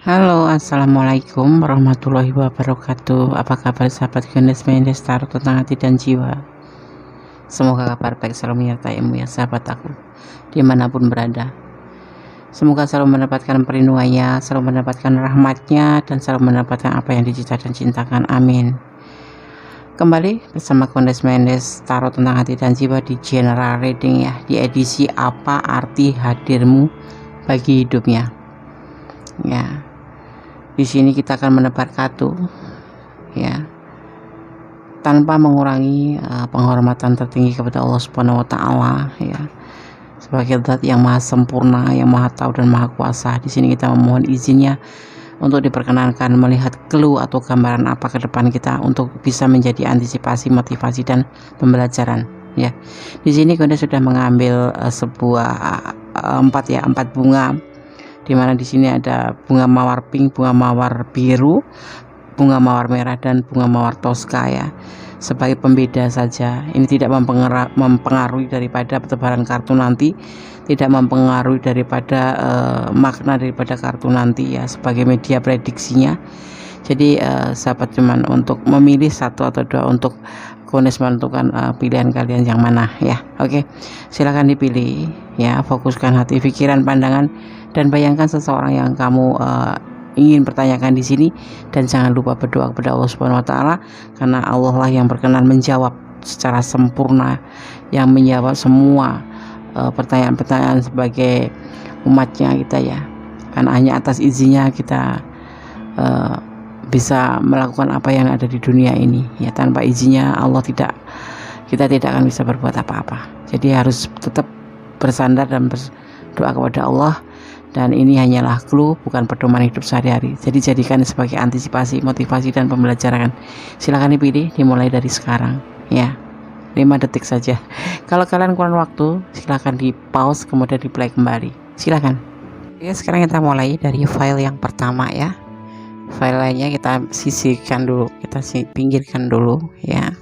Halo, assalamualaikum warahmatullahi wabarakatuh. Apa kabar sahabat Ganes Mendes Tarot tentang hati dan jiwa? Semoga kabar baik selalu menyertaimu ya sahabat aku, dimanapun berada. Semoga selalu mendapatkan perlindungannya, selalu mendapatkan rahmatnya, dan selalu mendapatkan apa yang dicita dan cintakan. Amin. Kembali bersama Ganes Mendes Tarot tentang hati dan jiwa di general reading ya, di edisi apa arti hadirmu bagi hidupnya. Ya. Di sini kita akan menebar kartu ya, tanpa mengurangi penghormatan tertinggi kepada Allah Subhanahu wa taala ya. Sebagai zat yang maha sempurna, yang maha tahu dan maha kuasa. Di sini kita memohon izinnya untuk diperkenankan melihat clue atau gambaran apa ke depan kita untuk bisa menjadi antisipasi, motivasi dan pembelajaran ya. Di sini Gonda sudah mengambil sebuah empat bunga, dimana di sini ada bunga mawar pink, bunga mawar biru, bunga mawar merah, dan bunga mawar toska ya, sebagai pembeda saja. Ini tidak mempengaruhi daripada pertebaran kartu nanti, tidak mempengaruhi daripada makna daripada kartu nanti ya, sebagai media prediksinya. Jadi sahabat cuman untuk memilih satu atau dua untuk Ganes menentukan pilihan kalian yang mana ya. Oke, silakan dipilih ya. Fokuskan hati, pikiran, pandangan, dan bayangkan seseorang yang kamu ingin pertanyakan di sini, dan jangan lupa berdoa kepada Allah Subhanahu wa taala, karena Allah lah yang berkenan menjawab secara sempurna, yang menjawab semua pertanyaan-pertanyaan sebagai umatnya kita ya. Karena hanya atas izinnya kita bisa melakukan apa yang ada di dunia ini ya. Tanpa izinnya Allah kita tidak akan bisa berbuat apa-apa. Jadi harus tetap bersandar dan berdoa kepada Allah. Dan ini hanyalah clue, bukan pedoman hidup sehari-hari. Jadi jadikan sebagai antisipasi, motivasi, dan pembelajaran. Silakan dipilih, dimulai dari sekarang ya. 5 detik saja. Kalau kalian kurang waktu, silakan di pause kemudian di play kembali. Silakan. Ya, sekarang kita mulai dari file yang pertama ya. File lainnya kita sisihkan dulu, kita pinggirkan dulu ya,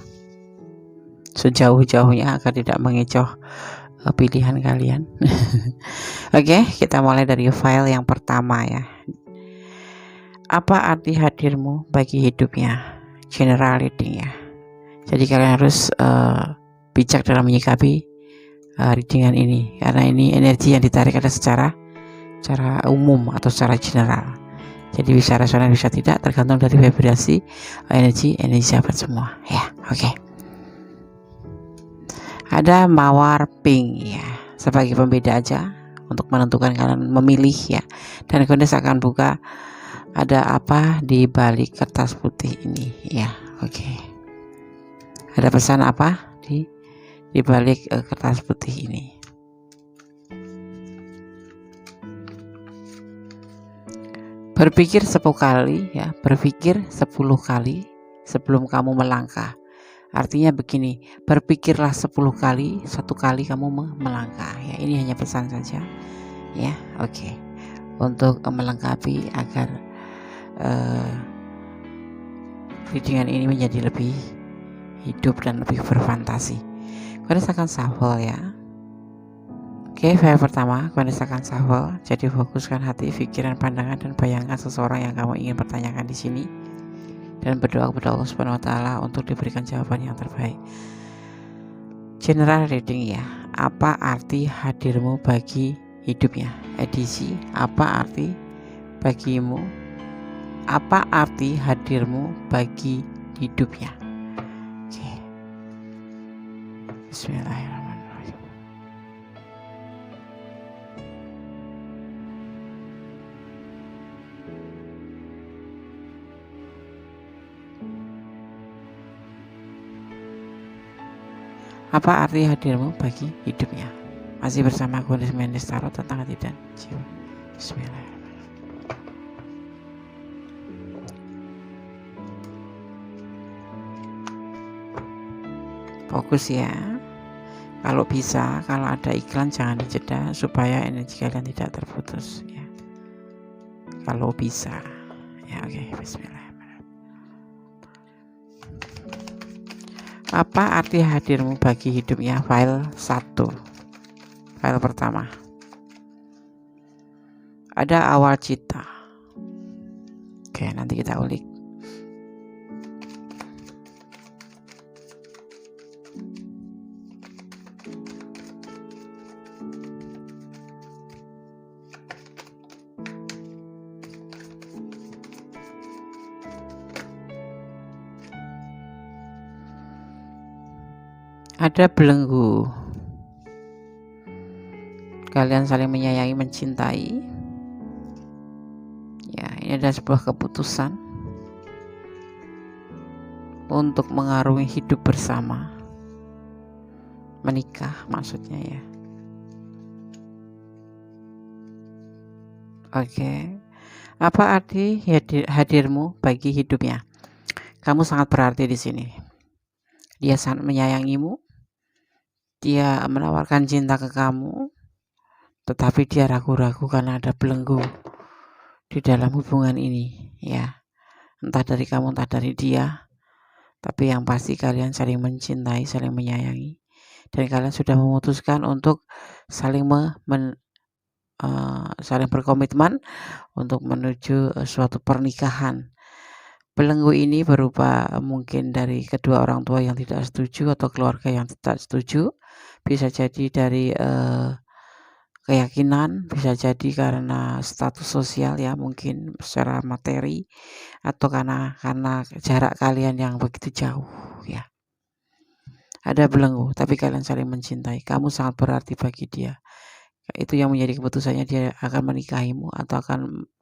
sejauh-jauhnya agar tidak mengecoh pilihan kalian. Oke, kita mulai dari file yang pertama ya. Apa arti hadirmu bagi hidupnya? General reading ya. Jadi kalian harus bijak dalam menyikapi readingan ini, karena ini energi yang ditarik ada secara umum atau secara general. Jadi bisa resonans bisa tidak, tergantung dari vibrasi energi sahabat semua ya. Oke. Ada mawar pink ya, sebagai pembeda aja untuk menentukan kalian memilih ya. Dan Ganes akan buka ada apa di balik kertas putih ini ya. Oke. Ada pesan apa di balik kertas putih ini? Berpikir 10 kali ya, berpikir 10 kali sebelum kamu melangkah. Artinya begini, berpikirlah 10 kali, 1 kali kamu melangkah ya. Ini hanya pesan saja ya. Oke. Untuk melengkapi agar readingan ini menjadi lebih hidup dan lebih berfantasi, Ganes akan shuffle ya. Oke, file pertama Ganes akan shuffle. Jadi fokuskan hati, pikiran, pandangan, dan bayangkan seseorang yang kamu ingin pertanyakan di sini, dan berdoa kepada Allah Subhanahu wa taala untuk diberikan jawaban yang terbaik. General reading ya. Apa arti hadirmu bagi hidupnya? Edisi apa arti bagimu? Apa arti hadirmu bagi hidupnya? Oke. Bismillahirrahmanirrahim. Apa arti hadirmu bagi hidupnya? Masih bersama Ganes Mendes Tarot tentang hati dan jiwa. Bismillahirrahmanirrahim. Fokus ya. Kalau bisa, kalau ada iklan jangan dijeda supaya energi kalian tidak terputus ya. Kalau bisa ya. Oke, bismillah. Apa arti hadirmu bagi hidupnya? File 1. File pertama. Ada awal cita. Oke, nanti kita ulik. Ada belenggu. Kalian saling menyayangi, mencintai. Ya, ini adalah sebuah keputusan untuk mengarungi hidup bersama. Menikah maksudnya ya. Oke. Apa arti hadirmu bagi hidupnya? Kamu sangat berarti di sini. Dia sangat menyayangimu. Dia menawarkan cinta ke kamu. Tetapi dia ragu-ragu karena ada belenggu di dalam hubungan ini, ya. Entah dari kamu, entah dari dia. Tapi yang pasti kalian saling mencintai, saling menyayangi. Dan kalian sudah memutuskan untuk saling saling berkomitmen untuk menuju suatu pernikahan. Belenggu ini berupa mungkin dari kedua orang tua yang tidak setuju atau keluarga yang tidak setuju. Bisa jadi dari keyakinan, bisa jadi karena status sosial ya, mungkin secara materi, atau karena jarak kalian yang begitu jauh ya. Ada belenggu, tapi kalian saling mencintai. Kamu sangat berarti bagi dia. Itu yang menjadi keputusannya, dia akan menikahimu atau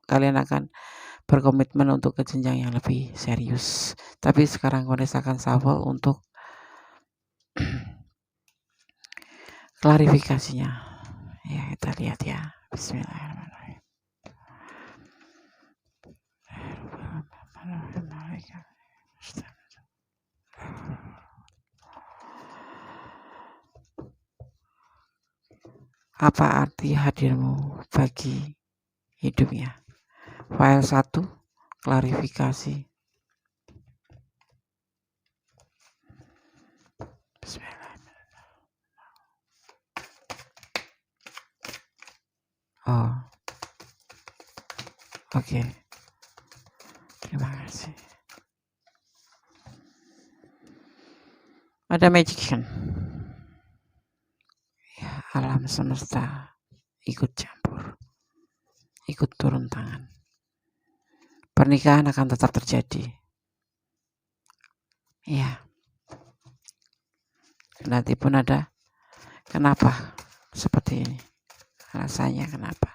kalian akan berkomitmen untuk ke jenjang yang lebih serius. Tapi sekarang Gones akan shuffle untuk klarifikasinya. Ya, kita lihat ya. Bismillahirrahmanirrahim. Apa arti hadirmu bagi hidupnya? File 1, klarifikasi. Bismillahirrahmanirrahim. Oh, oke. Terima kasih. Ada magician. Ya, alam semesta ikut campur, ikut turun tangan. Pernikahan akan tetap terjadi. Ya. Nanti pun ada kenapa seperti ini. Rasanya kenapa?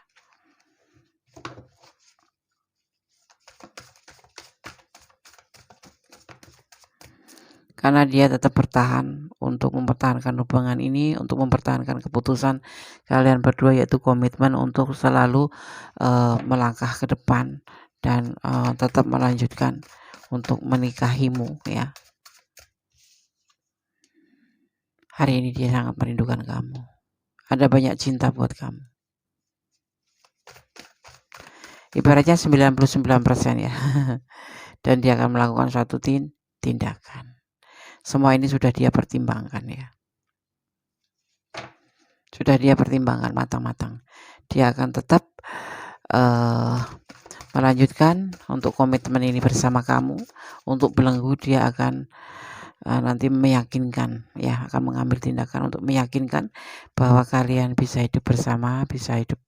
Karena dia tetap bertahan untuk mempertahankan hubungan ini, untuk mempertahankan keputusan kalian berdua, yaitu komitmen untuk selalu melangkah ke depan dan tetap melanjutkan untuk menikahimu ya. Hari ini dia sangat merindukan kamu. Ada banyak cinta buat kamu. Ibaratnya 99% ya. Dan dia akan melakukan suatu tindakan. Semua ini sudah dia pertimbangkan ya. Sudah dia pertimbangkan matang-matang. Dia akan tetap melanjutkan untuk komitmen ini bersama kamu. Untuk belenggu dia akan nanti meyakinkan ya, akan mengambil tindakan untuk meyakinkan bahwa kalian bisa hidup bersama, bisa hidup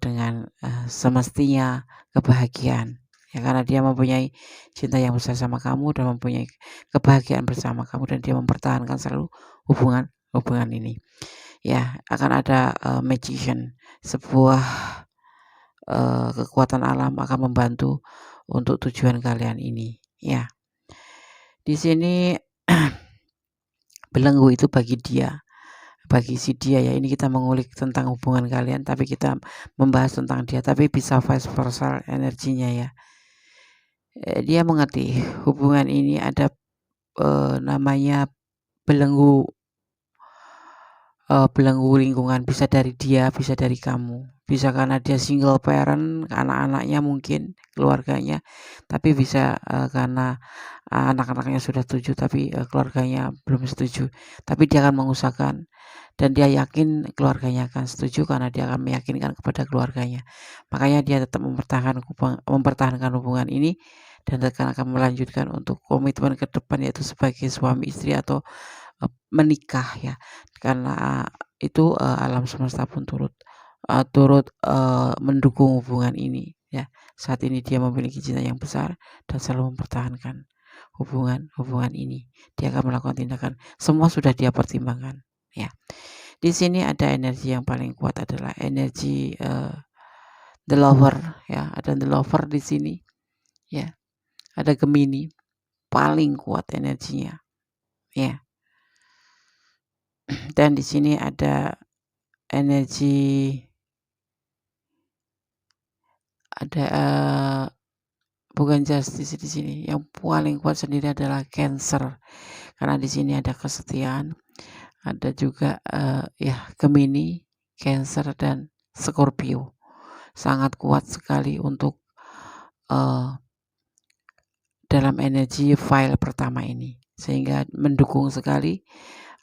dengan semestinya kebahagiaan ya, karena dia mempunyai cinta yang besar sama kamu dan mempunyai kebahagiaan bersama kamu, dan dia mempertahankan selalu hubungan ini ya. Akan ada magician, sebuah kekuatan alam akan membantu untuk tujuan kalian ini ya. Di sini belenggu itu bagi si dia ya. Ini kita mengulik tentang hubungan kalian, tapi kita membahas tentang dia, tapi bisa vice versa energinya ya. Dia mengerti hubungan ini ada namanya belenggu lingkungan, bisa dari dia, bisa dari kamu, bisa karena dia single parent, anak-anaknya mungkin, keluarganya, tapi bisa karena anak-anaknya sudah setuju tapi keluarganya belum setuju. Tapi dia akan mengusahakan dan dia yakin keluarganya akan setuju karena dia akan meyakinkan kepada keluarganya. Makanya dia tetap mempertahankan hubungan ini dan akan melanjutkan untuk komitmen ke depan, yaitu sebagai suami istri atau menikah ya. Karena itu alam semesta pun turut mendukung hubungan ini ya. Saat ini dia memiliki cinta yang besar dan selalu mempertahankan hubungan ini. Dia akan melakukan tindakan, semua sudah dia pertimbangkan ya. Di sini ada energi yang paling kuat adalah energi the lover ya. Ada the lover di sini ya. Ada Gemini, paling kuat energinya ya. Dan di sini ada energi, ada bukan justice di sini. Yang paling kuat sendiri adalah Cancer, karena di sini ada kesetiaan, ada juga ya Gemini, Cancer dan Scorpio. Sangat kuat sekali untuk dalam energi file pertama ini, sehingga mendukung sekali.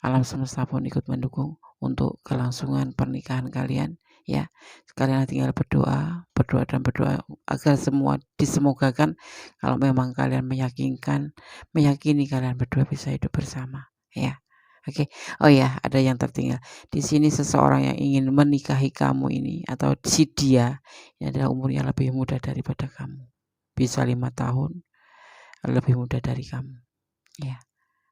Alam semesta pun ikut mendukung untuk kelangsungan pernikahan kalian ya. Kalian tinggal berdoa agar semua disemogakan. Kalau memang kalian meyakini kalian berdua bisa hidup bersama ya. Oke. Oh ya, ada yang tertinggal di sini. Seseorang yang ingin menikahi kamu ini atau si dia ini adalah umurnya lebih muda daripada kamu, bisa 5 tahun lebih muda dari kamu ya.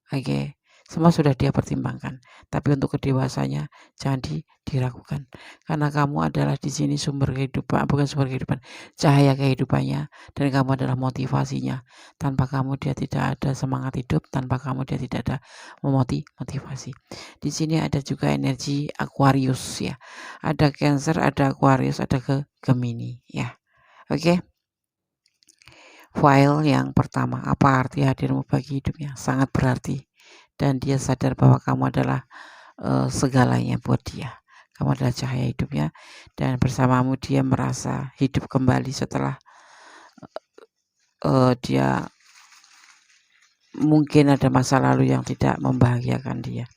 Oke. Semua sudah dia pertimbangkan, tapi untuk kedewasannya jangan diragukan, karena kamu adalah di sini sumber kehidupan, bukan sumber kehidupan, cahaya kehidupannya, dan kamu adalah motivasinya. Tanpa kamu dia tidak ada semangat hidup, tanpa kamu dia tidak ada motivasi. Di sini ada juga energi Aquarius ya, ada Cancer, ada Aquarius, ada Gemini ya. Oke. File yang pertama, apa arti hadirmu bagi hidupnya? Sangat berarti. Dan dia sadar bahwa kamu adalah segalanya buat dia. Kamu adalah cahaya hidupnya, dan bersamamu dia merasa hidup kembali setelah dia mungkin ada masa lalu yang tidak membahagiakan dia.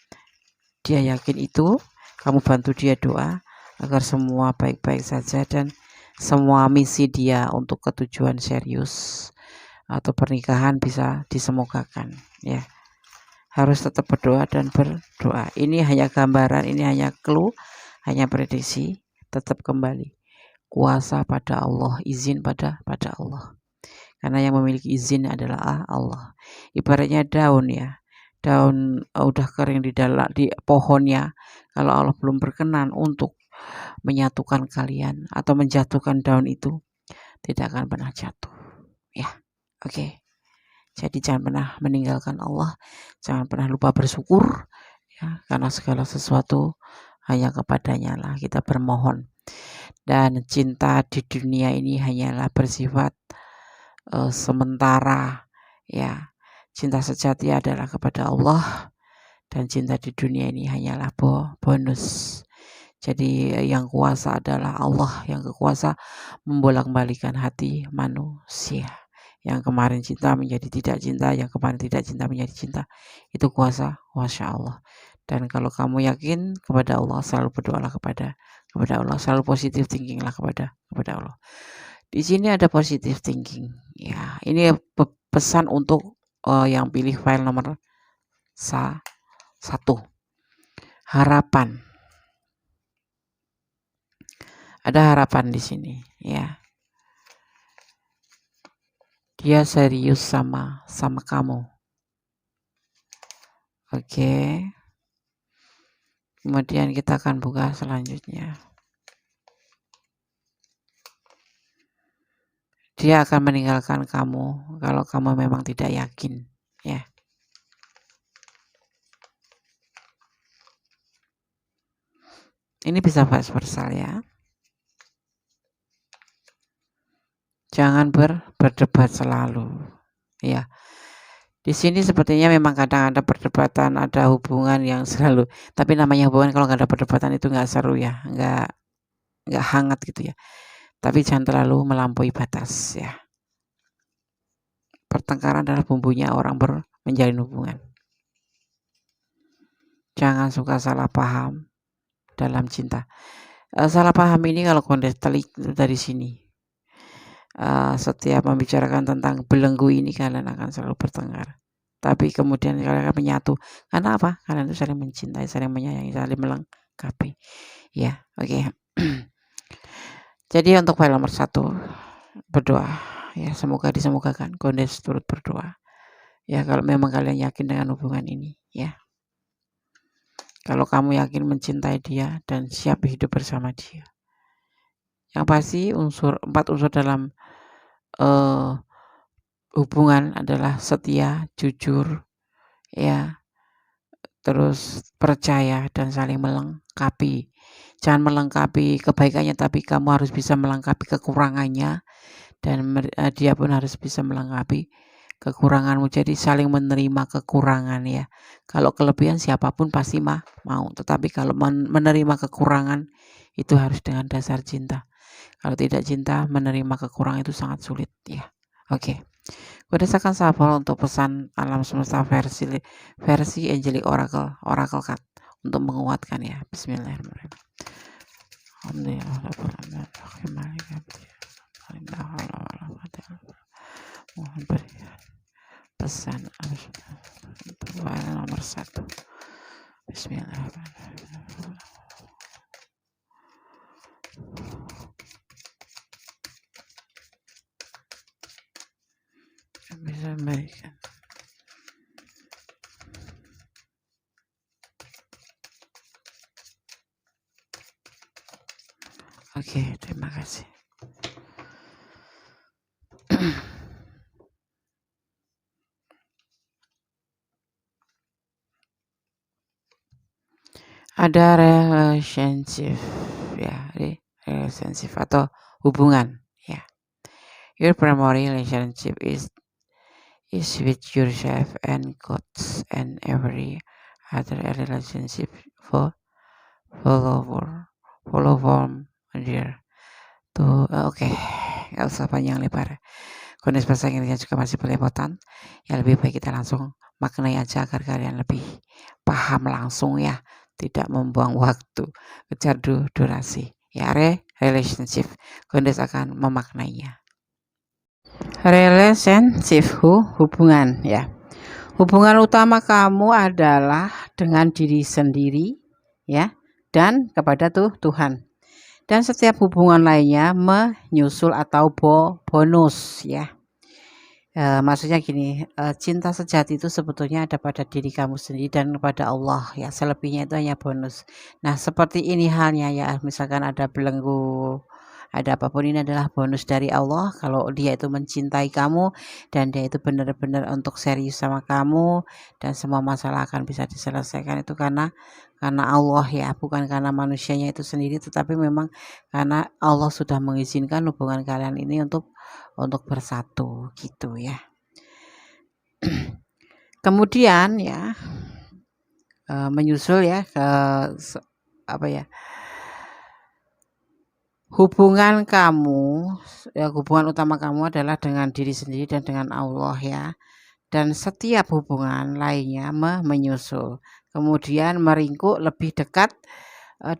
Dia yakin itu, kamu bantu dia doa agar semua baik-baik saja dan semua misi dia untuk ketujuan serius atau pernikahan bisa disemogakan ya. Harus tetap berdoa dan berdoa. Ini hanya gambaran, ini hanya clue, hanya prediksi. Tetap kembali kuasa pada Allah, izin pada Allah, karena yang memiliki izin adalah Allah. Ibaratnya daun ya, daun udah kering di pohonnya, kalau Allah belum berkenan untuk menyatukan kalian atau menjatuhkan daun itu, tidak akan pernah jatuh ya. Oke. Jadi jangan pernah meninggalkan Allah, jangan pernah lupa bersyukur ya, karena segala sesuatu hanya kepadanya lah kita bermohon. Dan cinta di dunia ini hanyalah bersifat sementara ya. Cinta sejati adalah kepada Allah, dan cinta di dunia ini hanyalah bonus. Jadi yang kuasa adalah Allah, yang kekuasa membolak-balikan hati manusia. Yang kemarin cinta menjadi tidak cinta, yang kemarin tidak cinta menjadi cinta. Itu kuasa Masya Allah. Dan kalau kamu yakin kepada Allah, selalu berdoalah kepada Allah, selalu positive thinking lah kepada Allah. Di sini ada positive thinking ya. Ini pesan untuk yang pilih file nomor 1. Harapan. Ada harapan di sini ya. Dia serius sama kamu. Oke. Kemudian kita akan buka selanjutnya. Dia akan meninggalkan kamu kalau kamu memang tidak yakin ya. Ini bisa vice versa ya. Jangan berdebat selalu ya. Di sini sepertinya memang kadang ada perdebatan, ada hubungan yang selalu, tapi namanya hubungan kalau nggak ada perdebatan itu nggak seru ya, nggak hangat gitu ya. Tapi jangan terlalu melampaui batas ya. Pertengkaran adalah bumbunya orang menjalin hubungan. Jangan suka salah paham, dalam cinta. Salah paham ini kalau Kondes telik dari sini. Setiap membicarakan tentang belenggu ini kalian akan selalu bertengkar. Tapi kemudian kalian akan menyatu. Karena apa? Kalian itu saling mencintai, saling menyayangi, saling melengkapi. Ya, oke. Jadi untuk file nomor 1 berdoa. Ya, semoga disemogakan. Kondes turut berdoa. Ya, kalau memang kalian yakin dengan hubungan ini, ya. Kalau kamu yakin mencintai dia dan siap hidup bersama dia. Yang pasti 4 unsur dalam hubungan adalah setia, jujur, ya, terus percaya dan saling melengkapi. Jangan melengkapi kebaikannya, tapi kamu harus bisa melengkapi kekurangannya, dan dia pun harus bisa melengkapi kekuranganmu. Jadi saling menerima kekurangan, ya. Kalau kelebihan siapapun pasti mau, tetapi kalau menerima kekurangan itu harus dengan dasar cinta. Kalau tidak cinta, menerima kekurangan itu sangat sulit, ya. Oke. Berdasarkan sahabat untuk pesan alam semesta versi Angelic Oracle Card untuk menguatkan, ya. Bismillahirrahmanirrahim. Mohon berikan pesan untuk file nomor 1. Bismillahirrahmanirrahim. Bisa memberikan. Oke, terima kasih. Ada relationship, ya, relationship atau hubungan, ya. Your primary relationship is with yourself and God, and every other relationship follow from there. Tuh, oke. Nggak usah panjang lebar. Kondisi bahasa Inggrisnya juga masih belepotan. Ya, lebih baik kita langsung maknai aja agar kalian lebih paham langsung, ya. Tidak membuang waktu, kejar durasi. Ya, relationship. Kondes akan memaknainya. Relationship, hubungan, ya. Hubungan utama kamu adalah dengan diri sendiri, ya, dan kepada Tuhan. Dan setiap hubungan lainnya menyusul atau bonus, ya. Maksudnya gini, cinta sejati itu sebetulnya ada pada diri kamu sendiri dan kepada Allah, ya. Selebihnya itu hanya bonus. Nah, seperti ini halnya, ya. Misalkan ada belenggu, ada apapun, ini adalah bonus dari Allah. Kalau dia itu mencintai kamu dan dia itu benar-benar untuk serius sama kamu, dan semua masalah akan bisa diselesaikan itu karena Allah, ya, bukan karena manusianya itu sendiri, tetapi memang karena Allah sudah mengizinkan hubungan kalian ini untuk bersatu, gitu, ya. Kemudian, ya, menyusul, ya, ke hubungan kamu, ya, hubungan utama kamu adalah dengan diri sendiri dan dengan Allah, ya. Dan setiap hubungan lainnya menyusul. Kemudian meringkuk lebih dekat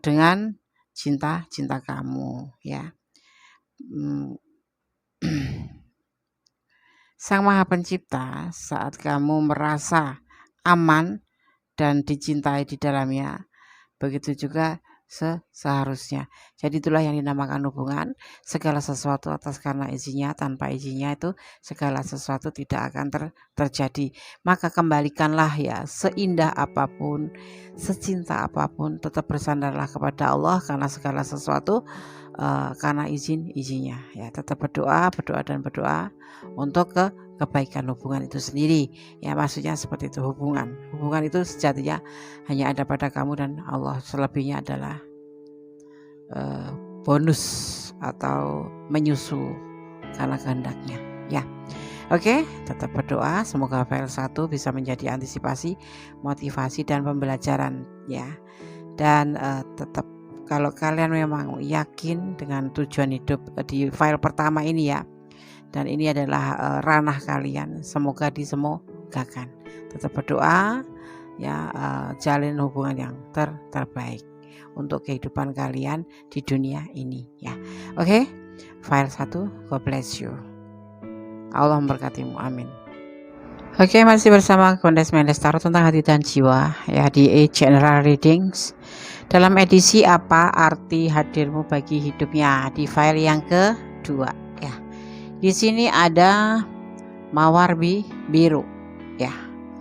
dengan cinta kamu, ya. Sang Maha Pencipta, saat kamu merasa aman dan dicintai di dalamnya, begitu juga seharusnya. Jadi itulah yang dinamakan hubungan. Segala sesuatu atas karena izinnya, tanpa izinnya itu segala sesuatu tidak akan terjadi. Maka kembalikanlah, ya, seindah apapun, secinta apapun, tetap bersandarlah kepada Allah, karena segala sesuatu karena izinnya, ya. Tetap berdoa dan berdoa untuk kebaikan hubungan itu sendiri, ya. Maksudnya seperti itu. Hubungan itu sejatinya hanya ada pada kamu dan Allah. Selebihnya adalah bonus atau menyusul karena kehendaknya, ya. Oke, tetap berdoa semoga file 1 bisa menjadi antisipasi, motivasi, dan pembelajaran, ya. Dan tetap, kalau kalian memang yakin dengan tujuan hidup di file pertama ini, ya, dan ini adalah ranah kalian, semoga disemogakan. Tetap berdoa, ya, jalin hubungan yang terbaik. untuk kehidupan kalian di dunia ini ya. Oke, file 1, God bless you. Allah memberkatimu, amin. Oke, masih bersama Kondes Mendes Tarot tentang hati dan jiwa ya di General Readings dalam edisi apa arti hadirmu bagi hidupnya di file yang kedua ya. Di sini ada mawar biru ya.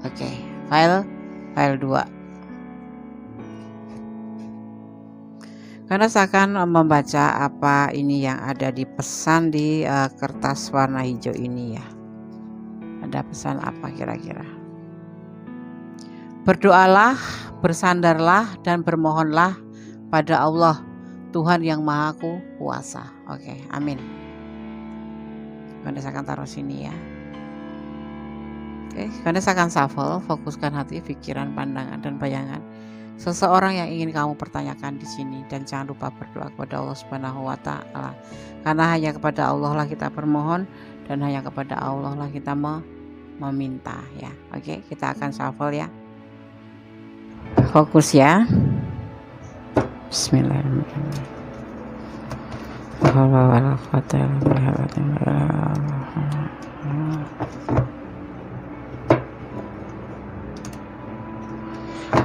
Oke, file 2. Karena akan membaca apa ini yang ada di pesan di kertas warna hijau ini ya. Ada pesan apa kira-kira? Berdoalah, bersandarlah dan bermohonlah pada Allah Tuhan yang Maha Kuasa. Oke, amin. Kondes akan taruh sini ya. Oke, Kondes akan shuffle, fokuskan hati, pikiran, pandangan dan bayangan seseorang yang ingin kamu pertanyakan di sini, dan jangan lupa berdoa kepada Allah Subhanahu wa taala. Karena hanya kepada Allah lah kita bermohon dan hanya kepada Allah lah kita meminta ya. Oke, kita akan shuffle ya. Fokus ya. Bismillahirrahmanirrahim.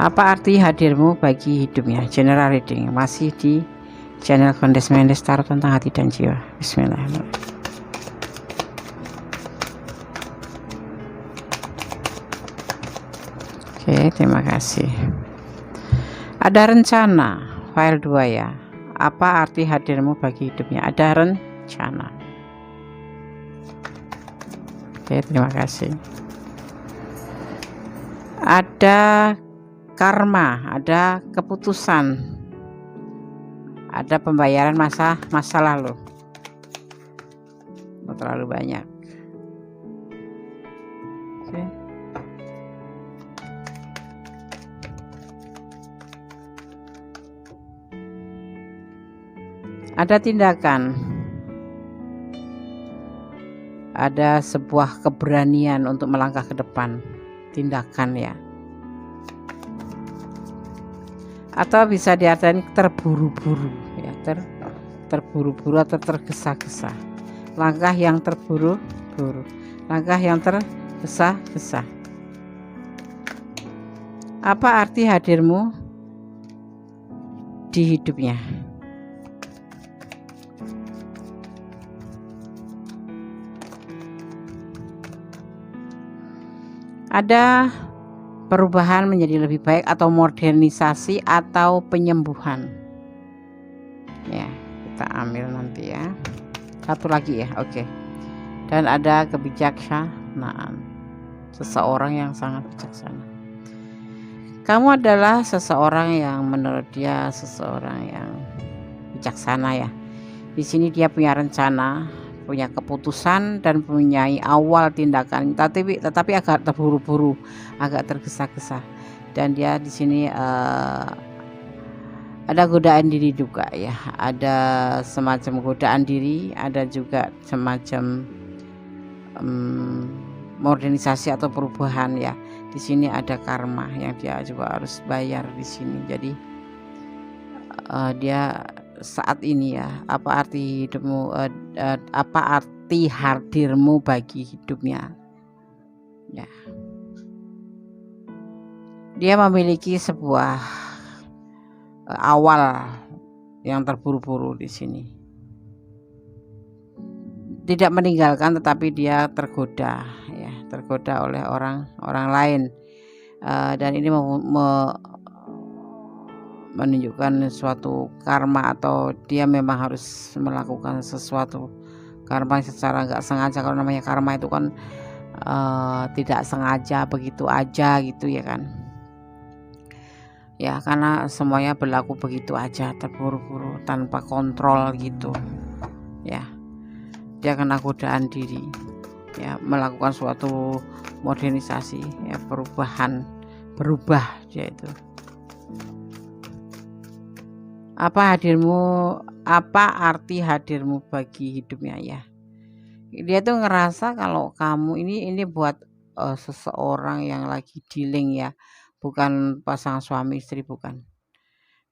Apa arti hadirmu bagi hidupnya? General reading masih di channel Kondes Mendes Tarot tentang hati dan jiwa. Bismillahirrahmanirrahim. Oke, terima kasih. Ada rencana, file 2 ya. Apa arti hadirmu bagi hidupnya? Ada rencana. Oke, terima kasih. Ada karma, ada keputusan, ada pembayaran masa lalu. Terlalu banyak. Oke. Ada tindakan, ada sebuah keberanian untuk melangkah ke depan, tindakan ya. Atau bisa diartikan terburu-buru ya, terburu-buru atau tergesa-gesa. Langkah yang terburu-buru, langkah yang tergesa-gesa. Apa arti hadirmu di hidupnya? Ada perubahan menjadi lebih baik atau modernisasi atau penyembuhan ya, kita ambil nanti ya. Satu lagi ya, oke. Dan ada kebijaksanaan, seseorang yang sangat bijaksana. Kamu adalah seseorang yang menurut dia seseorang yang bijaksana ya. Di sini dia punya rencana, punya keputusan dan punya awal tindakan, tetapi agak terburu-buru, agak tergesa-gesa. Dan dia di sini ada godaan diri juga ya, ada semacam godaan diri, ada juga semacam modernisasi atau perubahan ya. Di sini ada karma yang dia juga harus bayar di sini. Jadi dia saat ini ya, apa arti hidupmu, apa arti hadirmu bagi hidupnya ya. Dia memiliki sebuah awal yang terburu-buru di sini, tidak meninggalkan tetapi dia tergoda ya, tergoda oleh orang lain, dan ini menunjukkan suatu karma, atau dia memang harus melakukan sesuatu karma secara nggak sengaja. Kalau namanya karma itu kan tidak sengaja begitu aja gitu ya kan ya, karena semuanya berlaku begitu aja, terburu-buru tanpa kontrol gitu ya. Dia kena godaan diri ya, melakukan suatu modernisasi ya, berubah dia itu. Apa arti hadirmu bagi hidupnya ya? Dia tuh ngerasa kalau kamu ini buat seseorang yang lagi dealing ya, bukan pasangan suami istri, bukan.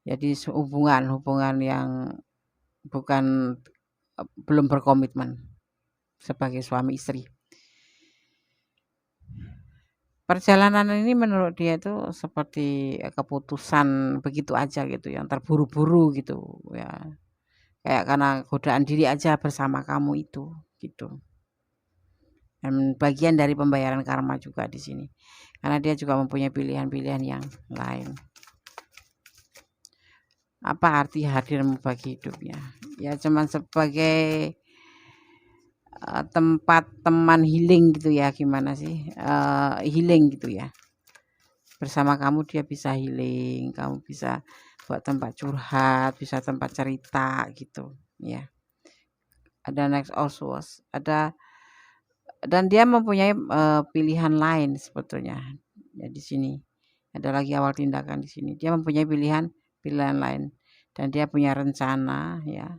Jadi hubungan yang bukan belum berkomitmen sebagai suami istri. Perjalanan ini menurut dia itu seperti keputusan begitu aja gitu, yang terburu-buru gitu ya. Kayak karena godaan diri aja bersama kamu itu, gitu. Dan bagian dari pembayaran karma juga di sini. Karena dia juga mempunyai pilihan-pilihan yang lain. Apa arti hadirmu bagi hidupnya? Ya cuman sebagai tempat teman healing gitu ya, gimana sih? Healing gitu ya. Bersama kamu dia bisa healing, kamu bisa buat tempat curhat, bisa tempat cerita gitu, ya. Ada next also ada dan dia mempunyai pilihan lain sebetulnya. Ya di sini ada lagi awal tindakan di sini. Dia mempunyai pilihan lain dan dia punya rencana ya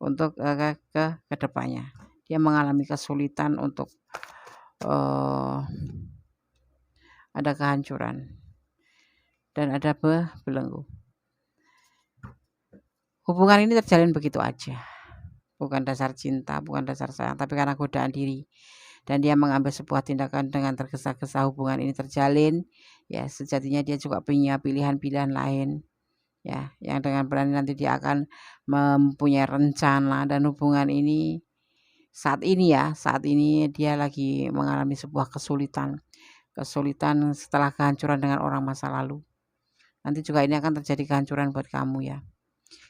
untuk ke depannya. Dia mengalami kesulitan untuk ada kehancuran dan ada belenggu. Hubungan ini terjalin begitu aja. Bukan dasar cinta, bukan dasar sayang, tapi karena godaan diri. Dan dia mengambil sebuah tindakan dengan tergesa-gesa hubungan ini terjalin, ya sejatinya dia juga punya pilihan-pilihan lain, ya yang dengan berani nanti dia akan mempunyai rencana dan hubungan ini saat ini dia lagi mengalami sebuah kesulitan setelah kehancuran dengan orang masa lalu. Nanti juga ini akan terjadi kehancuran buat kamu ya.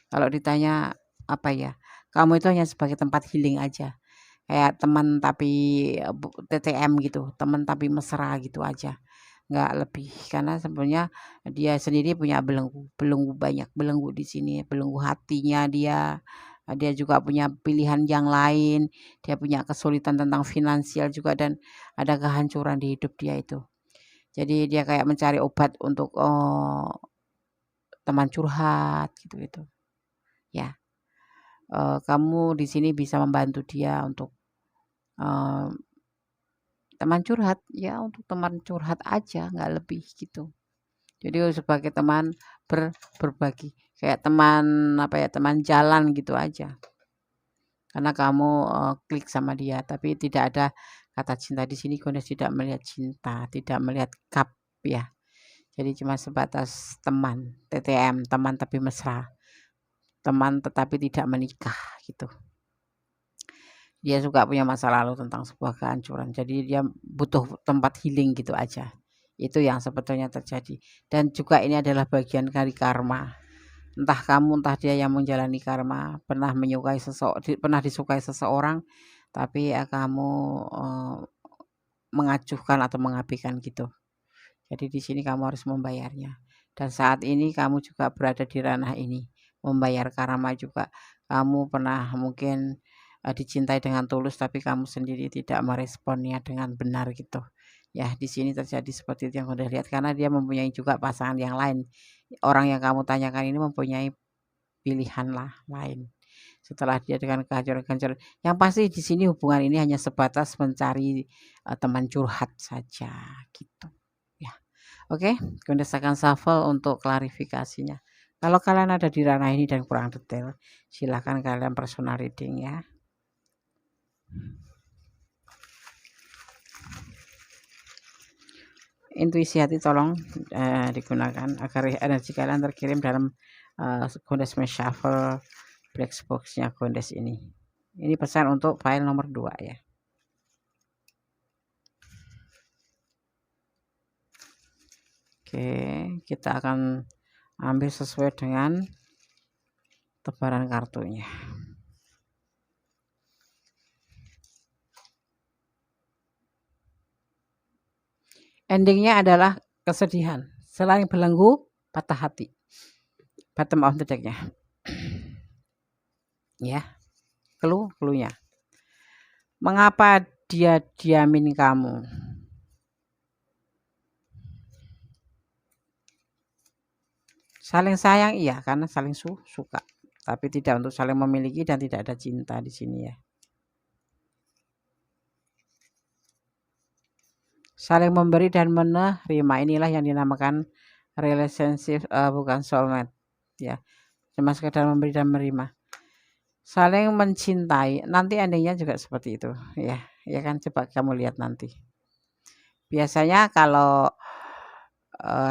Kalau ditanya apa ya, kamu itu hanya sebagai tempat healing aja. Kayak teman tapi TTM gitu, teman tapi mesra gitu aja. Nggak lebih. Karena sebenarnya dia sendiri punya belenggu banyak belenggu di sini, belenggu hatinya dia. Dia juga punya pilihan yang lain, dia punya kesulitan tentang finansial juga dan ada kehancuran di hidup dia itu. Jadi dia kayak mencari obat untuk teman curhat gitu-gitu. Ya. Kamu di sini bisa membantu dia untuk eee, teman curhat, ya untuk teman curhat aja, nggak lebih gitu. Jadi sebagai teman berbagi, kayak teman apa ya, teman jalan gitu aja. Karena kamu klik sama dia, tapi tidak ada kata cinta di sini. Gones tidak melihat cinta, tidak melihat cup ya. Jadi cuma sebatas teman, TTM, teman tapi mesra, teman tetapi tidak menikah gitu. Dia juga punya masa lalu tentang sebuah kehancuran. Jadi dia butuh tempat healing gitu aja. Itu yang sebetulnya terjadi. Dan juga ini adalah bagian dari karma. Entah kamu, entah dia yang menjalani karma, pernah disukai seseorang, tapi ya kamu mengacuhkan atau mengabaikan gitu. Jadi di sini kamu harus membayarnya. Dan saat ini kamu juga berada di ranah ini, membayar karma juga. Kamu pernah mungkin dicintai dengan tulus tapi kamu sendiri tidak meresponnya dengan benar gitu. Ya, di sini terjadi seperti itu yang udah lihat karena dia mempunyai juga pasangan yang lain. Orang yang kamu tanyakan ini mempunyai pilihan lah lain. Setelah dia dengan kehancuran-kehancuran, yang pasti di sini hubungan ini hanya sebatas mencari teman curhat saja gitu. Ya. Oke, berdasarkan shuffle untuk klarifikasinya. Kalau kalian ada di ranah ini dan kurang detail, silakan kalian personal reading ya. Intuisi hati tolong digunakan agar energi kalian terkirim dalam Goddess Shuffle Black Box-nya Goddess ini. Ini pesan untuk file nomor 2 ya. Oke, kita akan ambil sesuai dengan tebaran kartunya. Endingnya adalah kesedihan. Selain belenggu, patah hati. Bottom of the deck-nya. Ya, clue-nya. Mengapa dia diamin kamu? Saling sayang iya, karena saling suka. Tapi tidak untuk saling memiliki dan tidak ada cinta di sini ya. Saling memberi dan menerima, inilah yang dinamakan relationship, bukan soulmate ya, cuma sekedar memberi dan menerima. Saling mencintai, nanti endingnya juga seperti itu ya, ya kan, coba kamu lihat nanti. Biasanya kalau,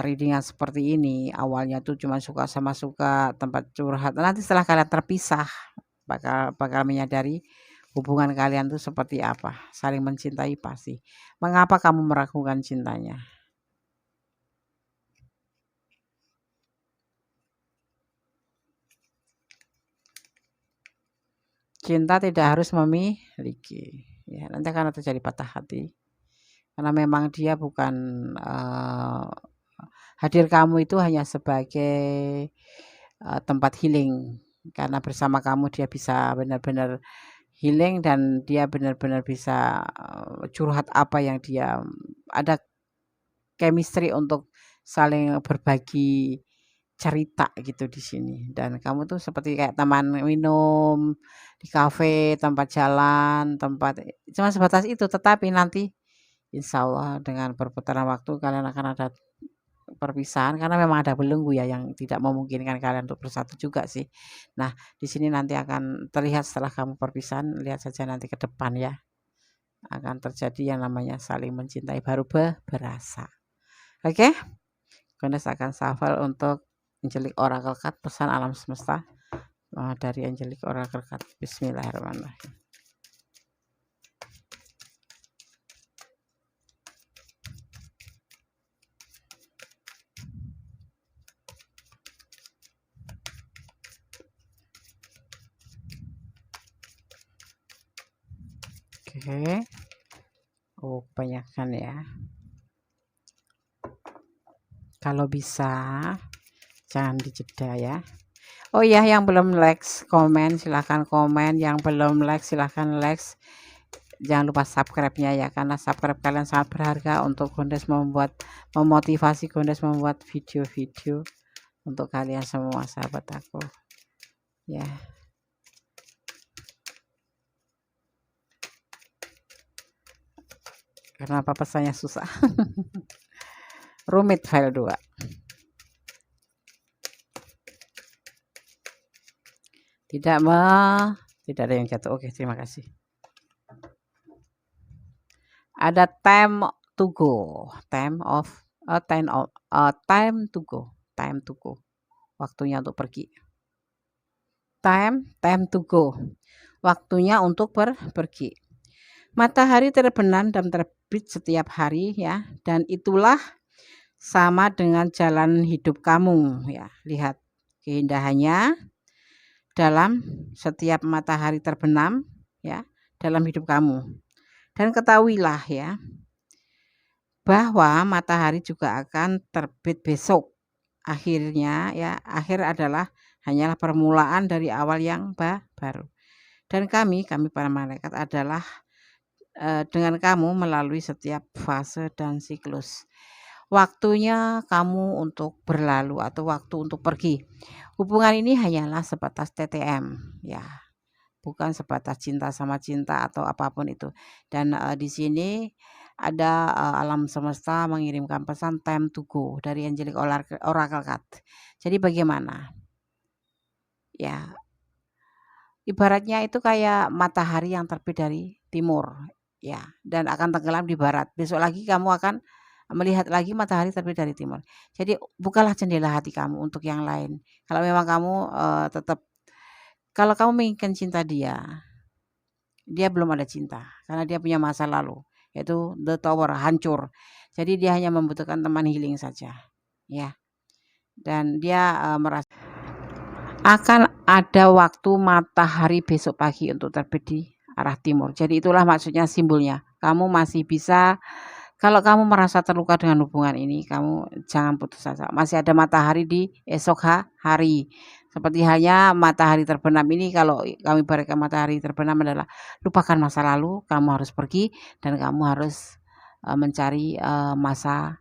reading seperti ini awalnya tuh cuma suka sama suka, tempat curhat, nanti setelah kalian terpisah bakal bakal menyadari hubungan kalian tuh seperti apa, saling mencintai pasti. Mengapa kamu meragukan cintanya? Cinta tidak harus memiliki, ya nanti akan terjadi patah hati, karena memang dia bukan, hadir kamu itu hanya sebagai, tempat healing, karena bersama kamu dia bisa benar-benar healing dan dia benar-benar bisa, curhat apa yang dia ada chemistry untuk saling berbagi cerita gitu di sini, dan kamu tuh seperti kayak teman minum di kafe, tempat jalan, tempat cuma sebatas itu, tetapi nanti insya Allah dengan perputaran waktu kalian akan ada perpisahan, karena memang ada belenggu ya yang tidak memungkinkan kalian untuk bersatu juga sih. Nah, di sini nanti akan terlihat setelah kamu perpisahan, lihat saja nanti ke depan ya, akan terjadi yang namanya saling mencintai baru berasa. Oke? Ganes akan shuffle untuk Angelic Oracle Card, pesan alam semesta, dari Angelic Oracle Card. Bismillahirrahmanirrahim. Oke. Oh, kebanyakan ya. Kalau bisa jangan dijeda ya. Oh iya, yang belum like, komen silahkan komen, yang belum like silahkan like. Jangan lupa subscribe-nya ya, karena subscribe kalian sangat berharga untuk Gondes memotivasi Gondes membuat video-video untuk kalian semua sahabat aku. Ya. Kenapa pesannya susah? Rumit file 2. Tidak ada yang jatuh. Oke, terima kasih. Ada time to go, time to go, waktunya untuk pergi. Time to go, waktunya untuk pergi. Matahari terbenam dan terbit setiap hari ya, dan itulah sama dengan jalan hidup kamu ya. Lihat keindahannya dalam setiap matahari terbenam ya, dalam hidup kamu. Dan ketahuilah ya, bahwa matahari juga akan terbit besok. Akhirnya ya, akhir adalah hanyalah permulaan dari awal yang baru. Dan kami para malaikat adalah dengan kamu melalui setiap fase dan siklus. Waktunya kamu untuk berlalu atau waktu untuk pergi. Hubungan ini hanyalah sebatas TTM ya, bukan sebatas cinta sama cinta atau apapun itu. Dan di sini ada alam semesta mengirimkan pesan time to go dari Angelic Oracle Card. Jadi bagaimana? Ya, ibaratnya itu kayak matahari yang terbit dari timur ya, dan akan tenggelam di barat. Besok lagi kamu akan melihat lagi matahari terbit dari timur. Jadi bukalah jendela hati kamu untuk yang lain. Kalau memang kamu tetap, kalau kamu menginginkan cinta dia belum ada cinta karena dia punya masa lalu, yaitu The Tower, hancur. Jadi dia hanya membutuhkan teman healing saja ya. Dan dia merasa akan ada waktu matahari besok pagi untuk terbit di arah timur. Jadi itulah maksudnya, simbolnya. Kamu masih bisa, kalau kamu merasa terluka dengan hubungan ini, kamu jangan putus asa. Masih ada matahari di esok hari. Seperti halnya matahari terbenam ini, kalau kami ibaratkan matahari terbenam adalah lupakan masa lalu, kamu harus pergi dan kamu harus mencari masa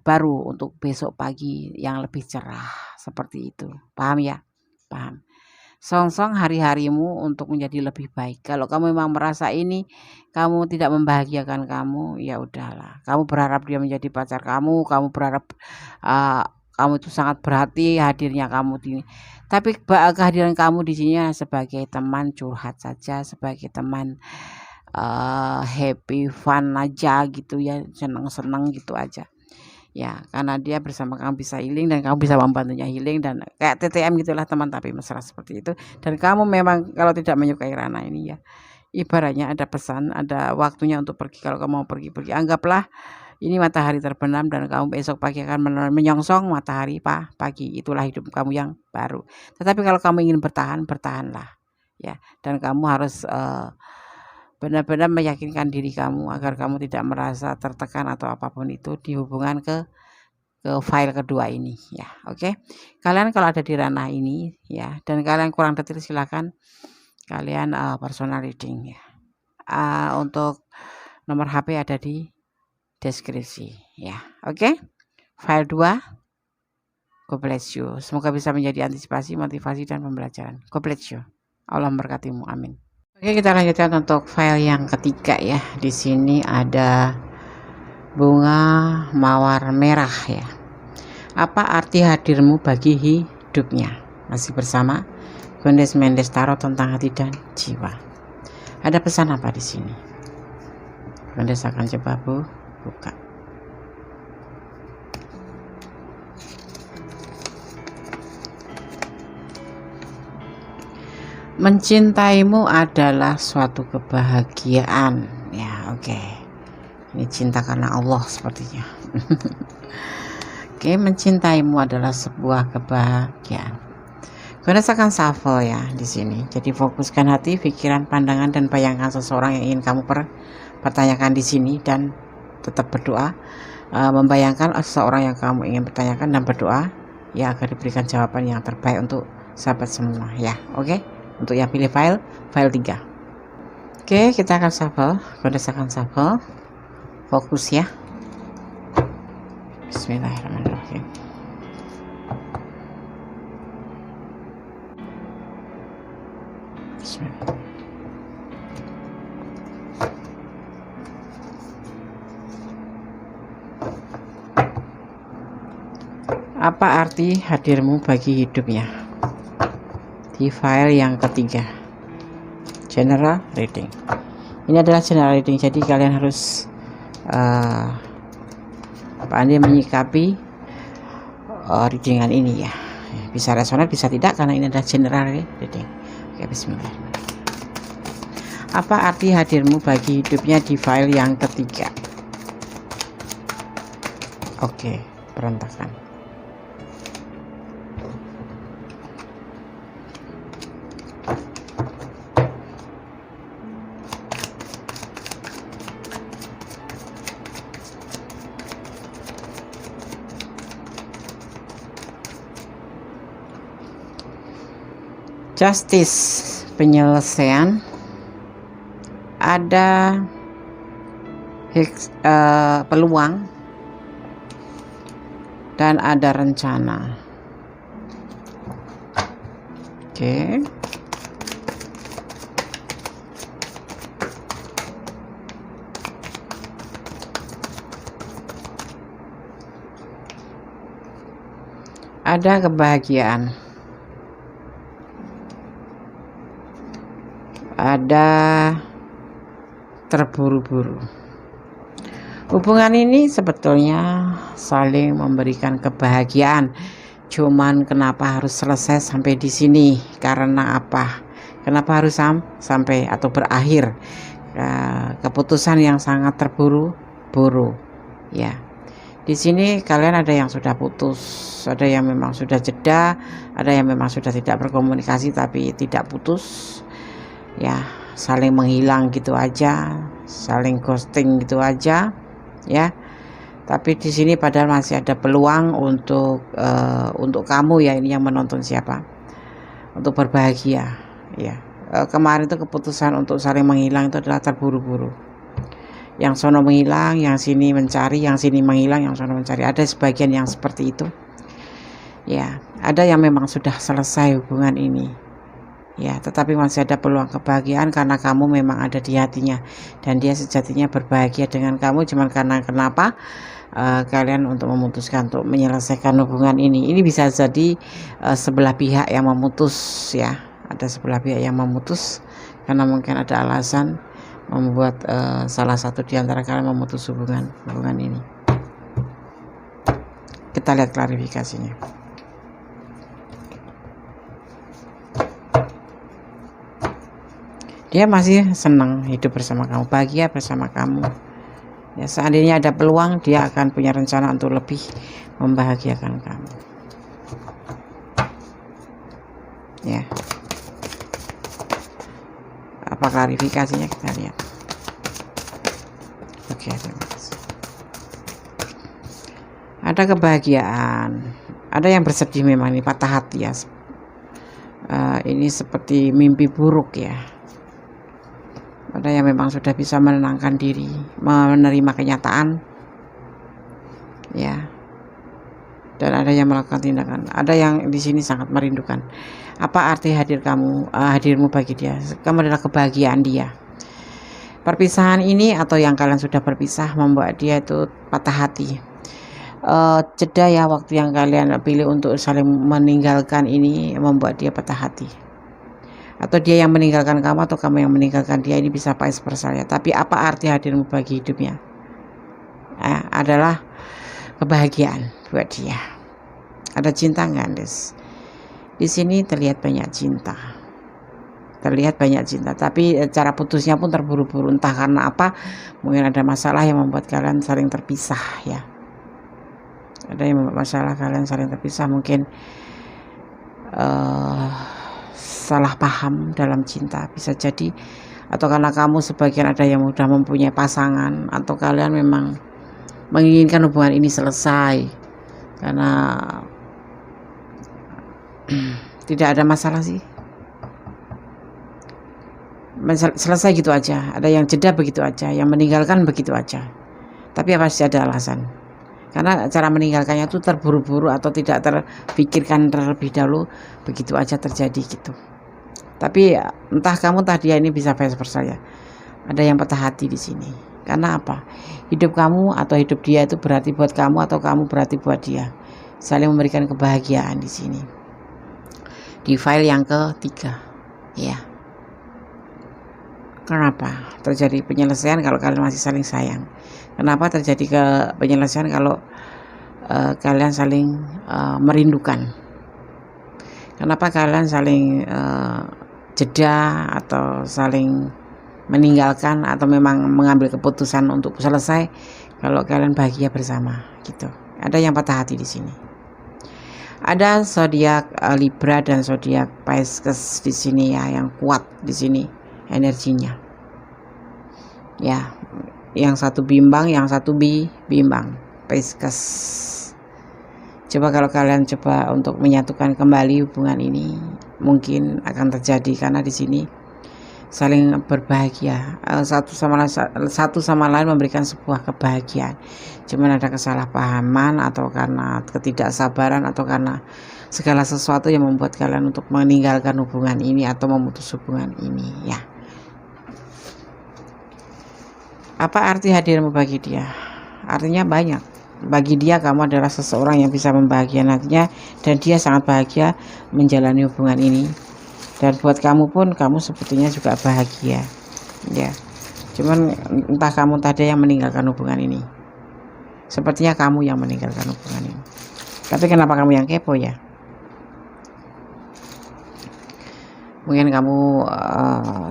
baru untuk besok pagi yang lebih cerah, seperti itu. Paham ya? Paham. songsong hari-harimu untuk menjadi lebih baik. Kalau kamu memang merasa ini kamu tidak membahagiakan kamu, ya udahlah. Kamu berharap dia menjadi pacar kamu berharap kamu itu sangat berarti hadirnya kamu di. Tapi kehadiran kamu di sini sebagai teman curhat saja, sebagai teman happy fun aja gitu ya, seneng-seneng gitu aja. Ya, karena dia bersama kamu bisa healing dan kamu bisa membantunya healing dan kayak TTM gitulah teman tapi mesra seperti itu. Dan kamu memang kalau tidak menyukai Rana ini ya, ibaratnya ada pesan, ada waktunya untuk pergi. Kalau kamu mau pergi, anggaplah ini matahari terbenam dan kamu besok pagi akan menyongsong matahari pagi. Itulah hidup kamu yang baru. Tetapi kalau kamu ingin bertahan, bertahanlah. Ya, dan kamu harus benar-benar meyakinkan diri kamu agar kamu tidak merasa tertekan atau apapun itu di hubungan ke file kedua ini ya. Oke. Kalian kalau ada di ranah ini ya dan kalian kurang detail silakan kalian personal reading ya. Untuk nomor HP ada di deskripsi ya. Oke. File 2 God bless you. Semoga bisa menjadi antisipasi, motivasi dan pembelajaran. God bless you. Allah memberkatimu. Amin. Oke, kita lanjutkan untuk file yang ketiga ya. Di sini ada bunga mawar merah ya. Apa arti hadirmu bagi hidupnya? Masih bersama Gondes Mendes Tarot tentang hati dan jiwa. Ada pesan apa di sini? Gondes akan coba buka. Mencintaimu adalah suatu kebahagiaan ya. Oke. Ini cinta karena Allah sepertinya. Oke, mencintaimu adalah sebuah kebahagiaan. Gondes akan shuffle ya di sini. Jadi fokuskan hati, pikiran, pandangan dan bayangkan seseorang yang ingin kamu pertanyakan di sini dan tetap berdoa. Membayangkan seseorang yang kamu ingin pertanyakan dan berdoa ya agar diberikan jawaban yang terbaik untuk sahabat semua ya. Oke. Untuk yang pilih file 3. Oke, kita akan shuffle. Gondes akan shuffle. Fokus ya. Bismillahirrahmanirrahim. Bismillah. Apa arti hadirmu bagi hidupnya? Di file yang ketiga, general reading. Ini adalah general reading, jadi kalian harus pandai menyikapi readingan ini ya. Bisa resonate, bisa tidak, karena ini adalah general reading. Oke, bismillahirrahmanirrahim. Apa arti hadirmu bagi hidupnya di file yang ketiga? Oke, berantakan. Justice, penyelesaian, ada peluang dan ada rencana. Oke. Ada kebahagiaan. Ada terburu-buru. Hubungan ini sebetulnya saling memberikan kebahagiaan. Cuman kenapa harus selesai sampai di sini? Karena apa? Kenapa harus sampai atau berakhir? Keputusan yang sangat terburu-buru. Ya. Di sini kalian ada yang sudah putus, ada yang memang sudah jeda, ada yang memang sudah tidak berkomunikasi tapi tidak putus. Ya, saling menghilang gitu aja, saling ghosting gitu aja ya. Tapi di sini padahal masih ada peluang untuk kamu ya, ini yang menonton siapa, untuk berbahagia ya. Kemarin itu keputusan untuk saling menghilang itu adalah terburu-buru. Yang sono menghilang, yang sini mencari, yang sini menghilang, yang sono mencari. Ada sebagian yang seperti itu ya. Ada yang memang sudah selesai hubungan ini ya, tetapi masih ada peluang kebahagiaan karena kamu memang ada di hatinya, dan dia sejatinya berbahagia dengan kamu. Cuman karena kenapa kalian untuk memutuskan untuk menyelesaikan hubungan ini bisa jadi sebelah pihak yang memutus, ya, ada sebelah pihak yang memutus karena mungkin ada alasan membuat salah satu di antara kalian memutus hubungan ini. Kita lihat klarifikasinya. Dia masih senang hidup bersama kamu, bahagia bersama kamu. Ya, seandainya ada peluang, dia akan punya rencana untuk lebih membahagiakan kamu. Ya. Apa klarifikasinya, kita lihat. Oke, terima kasih. Ada kebahagiaan, ada yang bersedih memang, ini patah hati ya. Ini seperti mimpi buruk ya. Ada yang memang sudah bisa menenangkan diri, menerima kenyataan, ya. Dan ada yang melakukan tindakan. Ada yang di sini sangat merindukan. Apa arti hadirmu bagi dia? Kamu adalah kebahagiaan dia. Perpisahan ini atau yang kalian sudah berpisah membuat dia itu patah hati. Jeda ya, waktu yang kalian pilih untuk saling meninggalkan ini membuat dia patah hati. Atau dia yang meninggalkan kamu atau kamu yang meninggalkan dia, ini bisa vice versa ya. Tapi apa arti hadirmu bagi hidupnya? Adalah kebahagiaan buat dia. Ada cinta nggak, Des? Di sini terlihat banyak cinta. Tapi cara putusnya pun terburu-buru, entah karena apa. Mungkin ada masalah yang membuat kalian saling terpisah ya. Ada yang membuat masalah kalian saling terpisah, mungkin salah paham dalam cinta bisa jadi, atau karena kamu sebagian ada yang sudah mempunyai pasangan, atau kalian memang menginginkan hubungan ini selesai karena tidak ada masalah sih, selesai gitu aja. Ada yang jeda begitu aja, yang meninggalkan begitu aja, tapi pasti ada alasan. Karena cara meninggalkannya itu terburu-buru atau tidak terpikirkan terlebih dahulu, begitu aja terjadi gitu. Tapi entah kamu entah dia, ini bisa vice versa ya. Ada yang patah hati di sini. Karena apa? Hidup kamu atau hidup dia itu berarti buat kamu atau kamu berarti buat dia. Saling memberikan kebahagiaan di sini. Di file yang ketiga, ya. Kenapa terjadi penyelesaian kalau kalian masih saling sayang? Kenapa terjadi penyelesaian kalau kalian saling merindukan? Kenapa kalian saling jeda atau saling meninggalkan atau memang mengambil keputusan untuk selesai kalau kalian bahagia bersama gitu? Ada yang patah hati di sini. Ada zodiak Libra dan zodiak Pisces di sini ya, yang kuat di sini energinya. Ya, yang satu bimbang, yang satu bimbang. Pisces. Coba kalau kalian coba untuk menyatukan kembali hubungan ini, mungkin akan terjadi karena di sini saling berbahagia, satu sama lain memberikan sebuah kebahagiaan. Cuman ada kesalahpahaman atau karena ketidaksabaran atau karena segala sesuatu yang membuat kalian untuk meninggalkan hubungan ini atau memutus hubungan ini ya. Apa arti hadirmu bagi dia? Artinya banyak. Bagi dia kamu adalah seseorang yang bisa membahagiakan hatinya, dan dia sangat bahagia menjalani hubungan ini. Dan buat kamu pun, kamu sebetulnya juga bahagia ya. Cuman entah kamu tadi yang meninggalkan hubungan ini. Sepertinya kamu yang meninggalkan hubungan ini. Tapi kenapa kamu yang kepo ya? Mungkin kamu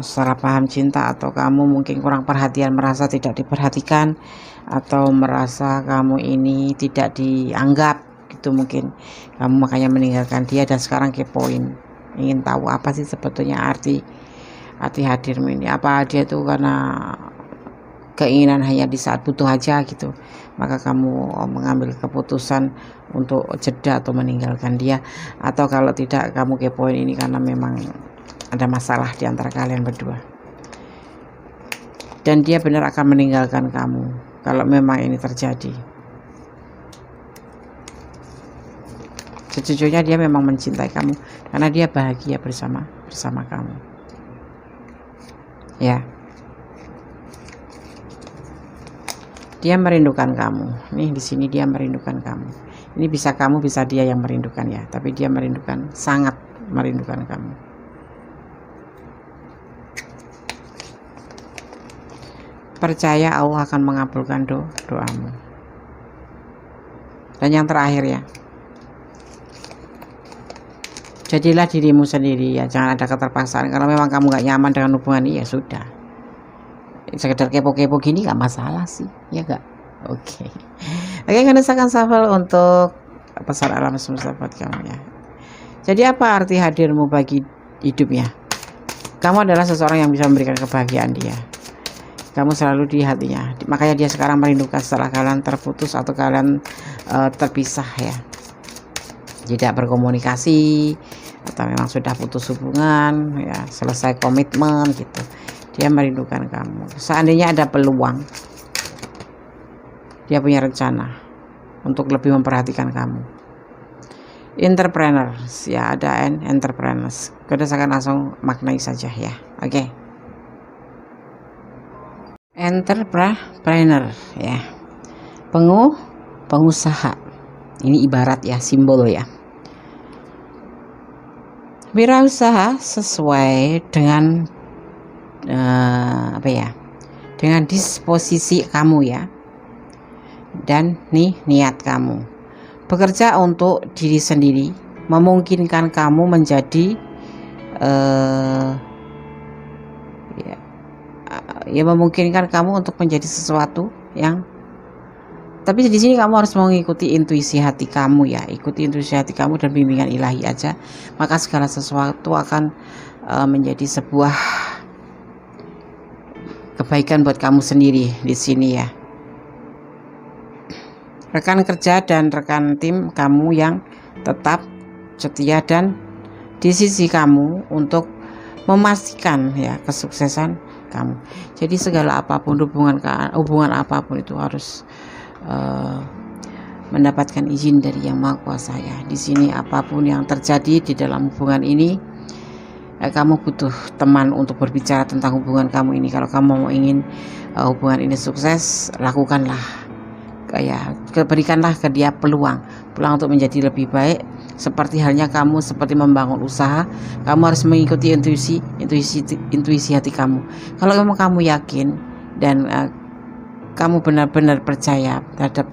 salah paham cinta, atau kamu mungkin kurang perhatian, merasa tidak diperhatikan, atau merasa kamu ini tidak dianggap gitu. Mungkin kamu makanya meninggalkan dia dan sekarang kepoin, ingin tahu apa sih sebetulnya arti hadirmu ini. Apa dia tuh karena keinginan hanya di saat butuh aja gitu, maka kamu mengambil keputusan untuk jeda atau meninggalkan dia. Atau kalau tidak, kamu kepoin ini karena memang ada masalah di antara kalian berdua, dan dia benar akan meninggalkan kamu kalau memang ini terjadi. Sejujurnya dia memang mencintai kamu karena dia bahagia bersama bersama kamu. Ya. Dia merindukan kamu. Nih di sini dia merindukan kamu. Ini bisa kamu, bisa dia yang merindukan ya, tapi dia merindukan, sangat merindukan kamu. Percaya Allah akan mengabulkan doamu. Dan yang terakhir ya, jadilah dirimu sendiri ya, jangan ada keterpaksaan. Kalau memang kamu gak nyaman dengan hubungan ini ya sudah, sekedar kepo-kepo gini gak masalah sih, ya gak? Oke. Karena akan shuffle untuk pesan alam semesta buat kamu ya. Jadi apa arti hadirmu bagi hidupnya? Kamu adalah seseorang yang bisa memberikan kebahagiaan dia. Kamu selalu di hatinya, makanya dia sekarang merindukan setelah kalian terputus atau kalian terpisah ya, tidak berkomunikasi atau memang sudah putus hubungan ya, selesai komitmen gitu. Dia merindukan kamu. Seandainya ada peluang, dia punya rencana untuk lebih memperhatikan kamu. Entrepreneurs ya, ada entrepreneurs. Kita akan langsung maknai saja ya. Oke. Entrepreneur ya, pengusaha. Ini ibarat ya, simbol ya. Wirausaha sesuai dengan dengan disposisi kamu ya, dan nih niat kamu. Bekerja untuk diri sendiri memungkinkan kamu menjadi memungkinkan kamu untuk menjadi sesuatu yang, tapi di sini kamu harus mengikuti intuisi hati kamu ya, ikuti intuisi hati kamu dan bimbingan ilahi aja, maka segala sesuatu akan menjadi sebuah kebaikan buat kamu sendiri di sini ya. Rekan kerja dan rekan tim kamu yang tetap setia dan di sisi kamu untuk memastikan ya kesuksesan kamu. Jadi segala apapun hubungan apapun itu harus mendapatkan izin dari Yang Maha Kuasa ya. Di sini apapun yang terjadi di dalam hubungan ini, kamu butuh teman untuk berbicara tentang hubungan kamu ini. Kalau kamu mau ingin hubungan ini sukses, lakukanlah ya, berikanlah ke dia peluang untuk menjadi lebih baik. Seperti halnya kamu seperti membangun usaha, kamu harus mengikuti intuisi hati kamu. Kalau memang kamu yakin dan kamu benar-benar percaya terhadap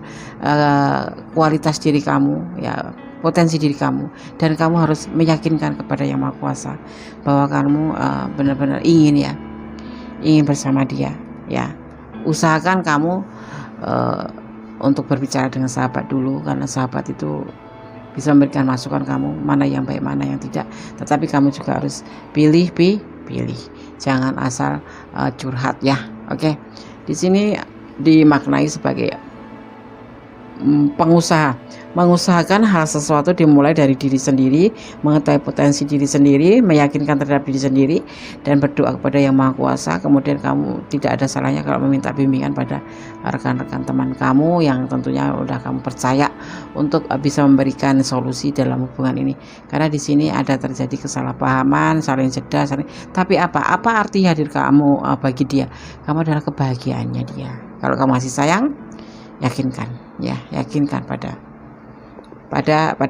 kualitas diri kamu ya, potensi diri kamu, dan kamu harus meyakinkan kepada Yang Maha Kuasa bahwa kamu benar-benar ingin bersama dia ya. Usahakan kamu untuk berbicara dengan sahabat dulu, karena sahabat itu bisa memberikan masukan kamu mana yang baik mana yang tidak. Tetapi kamu juga harus pilih, jangan asal curhat ya. Oke. Di sini dimaknai sebagai pengusaha, mengusahakan hal sesuatu dimulai dari diri sendiri, mengetahui potensi diri sendiri, meyakinkan terhadap diri sendiri, dan berdoa kepada Yang Maha Kuasa. Kemudian kamu tidak ada salahnya kalau meminta bimbingan pada rekan-rekan teman kamu yang tentunya udah kamu percaya untuk bisa memberikan solusi dalam hubungan ini. Karena di sini ada terjadi kesalahpahaman, saling jeda, tapi apa arti hadir kamu bagi dia? Kamu adalah kebahagiaannya dia. Kalau kamu masih sayang, yakinkan pada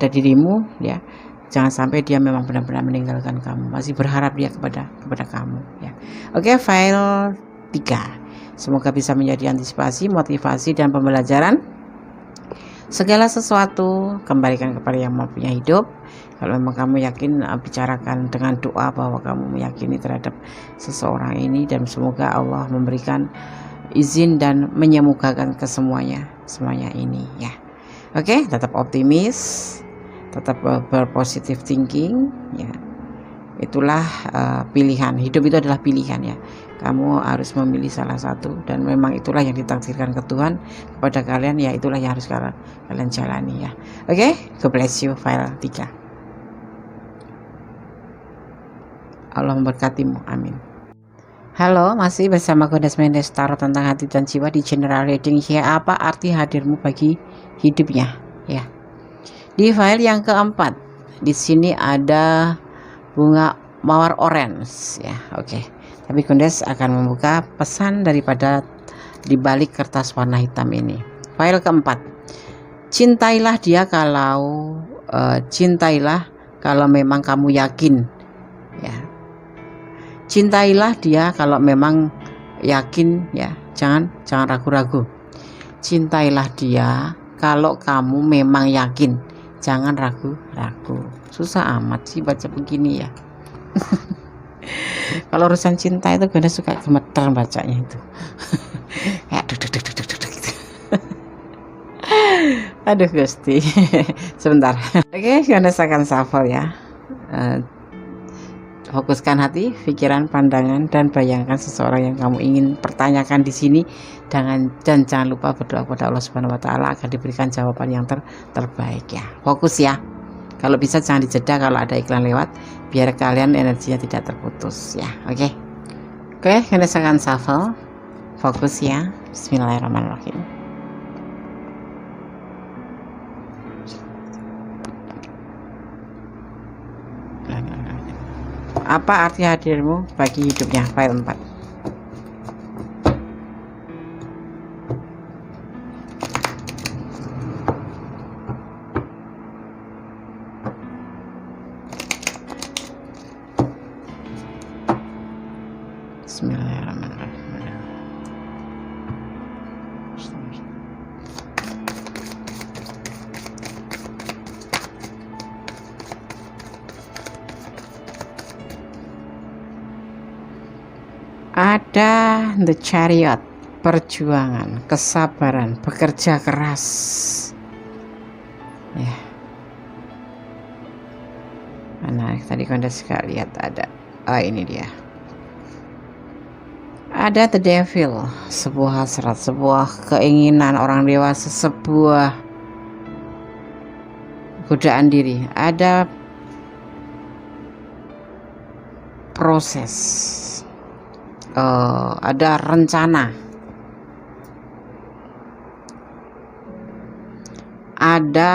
dirimu ya. Jangan sampai dia memang benar-benar meninggalkan kamu, masih berharap dia kepada kamu ya. Oke, file 3. Semoga bisa menjadi antisipasi, motivasi, dan pembelajaran. Segala sesuatu kembalikan kepada Yang Maha Punya Hidup. Kalau memang kamu yakin, bicarakan dengan doa bahwa kamu meyakini terhadap seseorang ini, dan semoga Allah memberikan izin dan menyemogakan kesemuanya ini ya. Oke, tetap optimis, tetap berpositif thinking ya. Itulah pilihan. Hidup itu adalah pilihan ya. Kamu harus memilih salah satu, dan memang itulah yang ditakdirkan ke Tuhan kepada kalian ya. Itulah yang harus kalian jalani ya. Oke, God bless you. File 3. Allah memberkatimu, amin. Halo, masih bersama Goddess Mendes Tarot tentang hati dan jiwa di general reading ya. Apa arti hadirmu bagi hidupnya ya. Di file yang keempat, di sini ada bunga mawar orange ya. Oke. Tapi Kundes akan membuka pesan daripada di balik kertas warna hitam ini. File keempat. Cintailah dia kalau memang kamu yakin ya. Cintailah dia kalau memang yakin ya. Jangan ragu-ragu. Cintailah dia kalau kamu memang yakin. Jangan ragu-ragu. Susah amat sih baca begini ya. Kalau urusan cinta itu gue suka gemeter bacanya itu. Kayak duk gitu. Aduh Gusti. Sebentar. Oke, gue akan shuffle ya. Fokuskan hati, pikiran, pandangan, dan bayangkan seseorang yang kamu ingin pertanyakan di sini. Dan jangan lupa berdoa kepada Allah Subhanahu Wa Taala agar diberikan jawaban yang terbaik ya. Fokus ya. Kalau bisa jangan dijeda kalau ada iklan lewat, biar kalian energinya tidak terputus ya. Oke, kita akan shuffle. Fokus ya. Bismillahirrahmanirrahim. Apa arti hadirmu bagi hidupnya? File 4. Bismillahirrahmanirrahim. Ada The Chariot, perjuangan, kesabaran, bekerja keras ya. Mana tadi Kundes juga lihat ada, ini dia. Ada The Devil, sebuah hasrat, sebuah keinginan orang dewasa, sebuah godaan diri. Ada proses, ada rencana, ada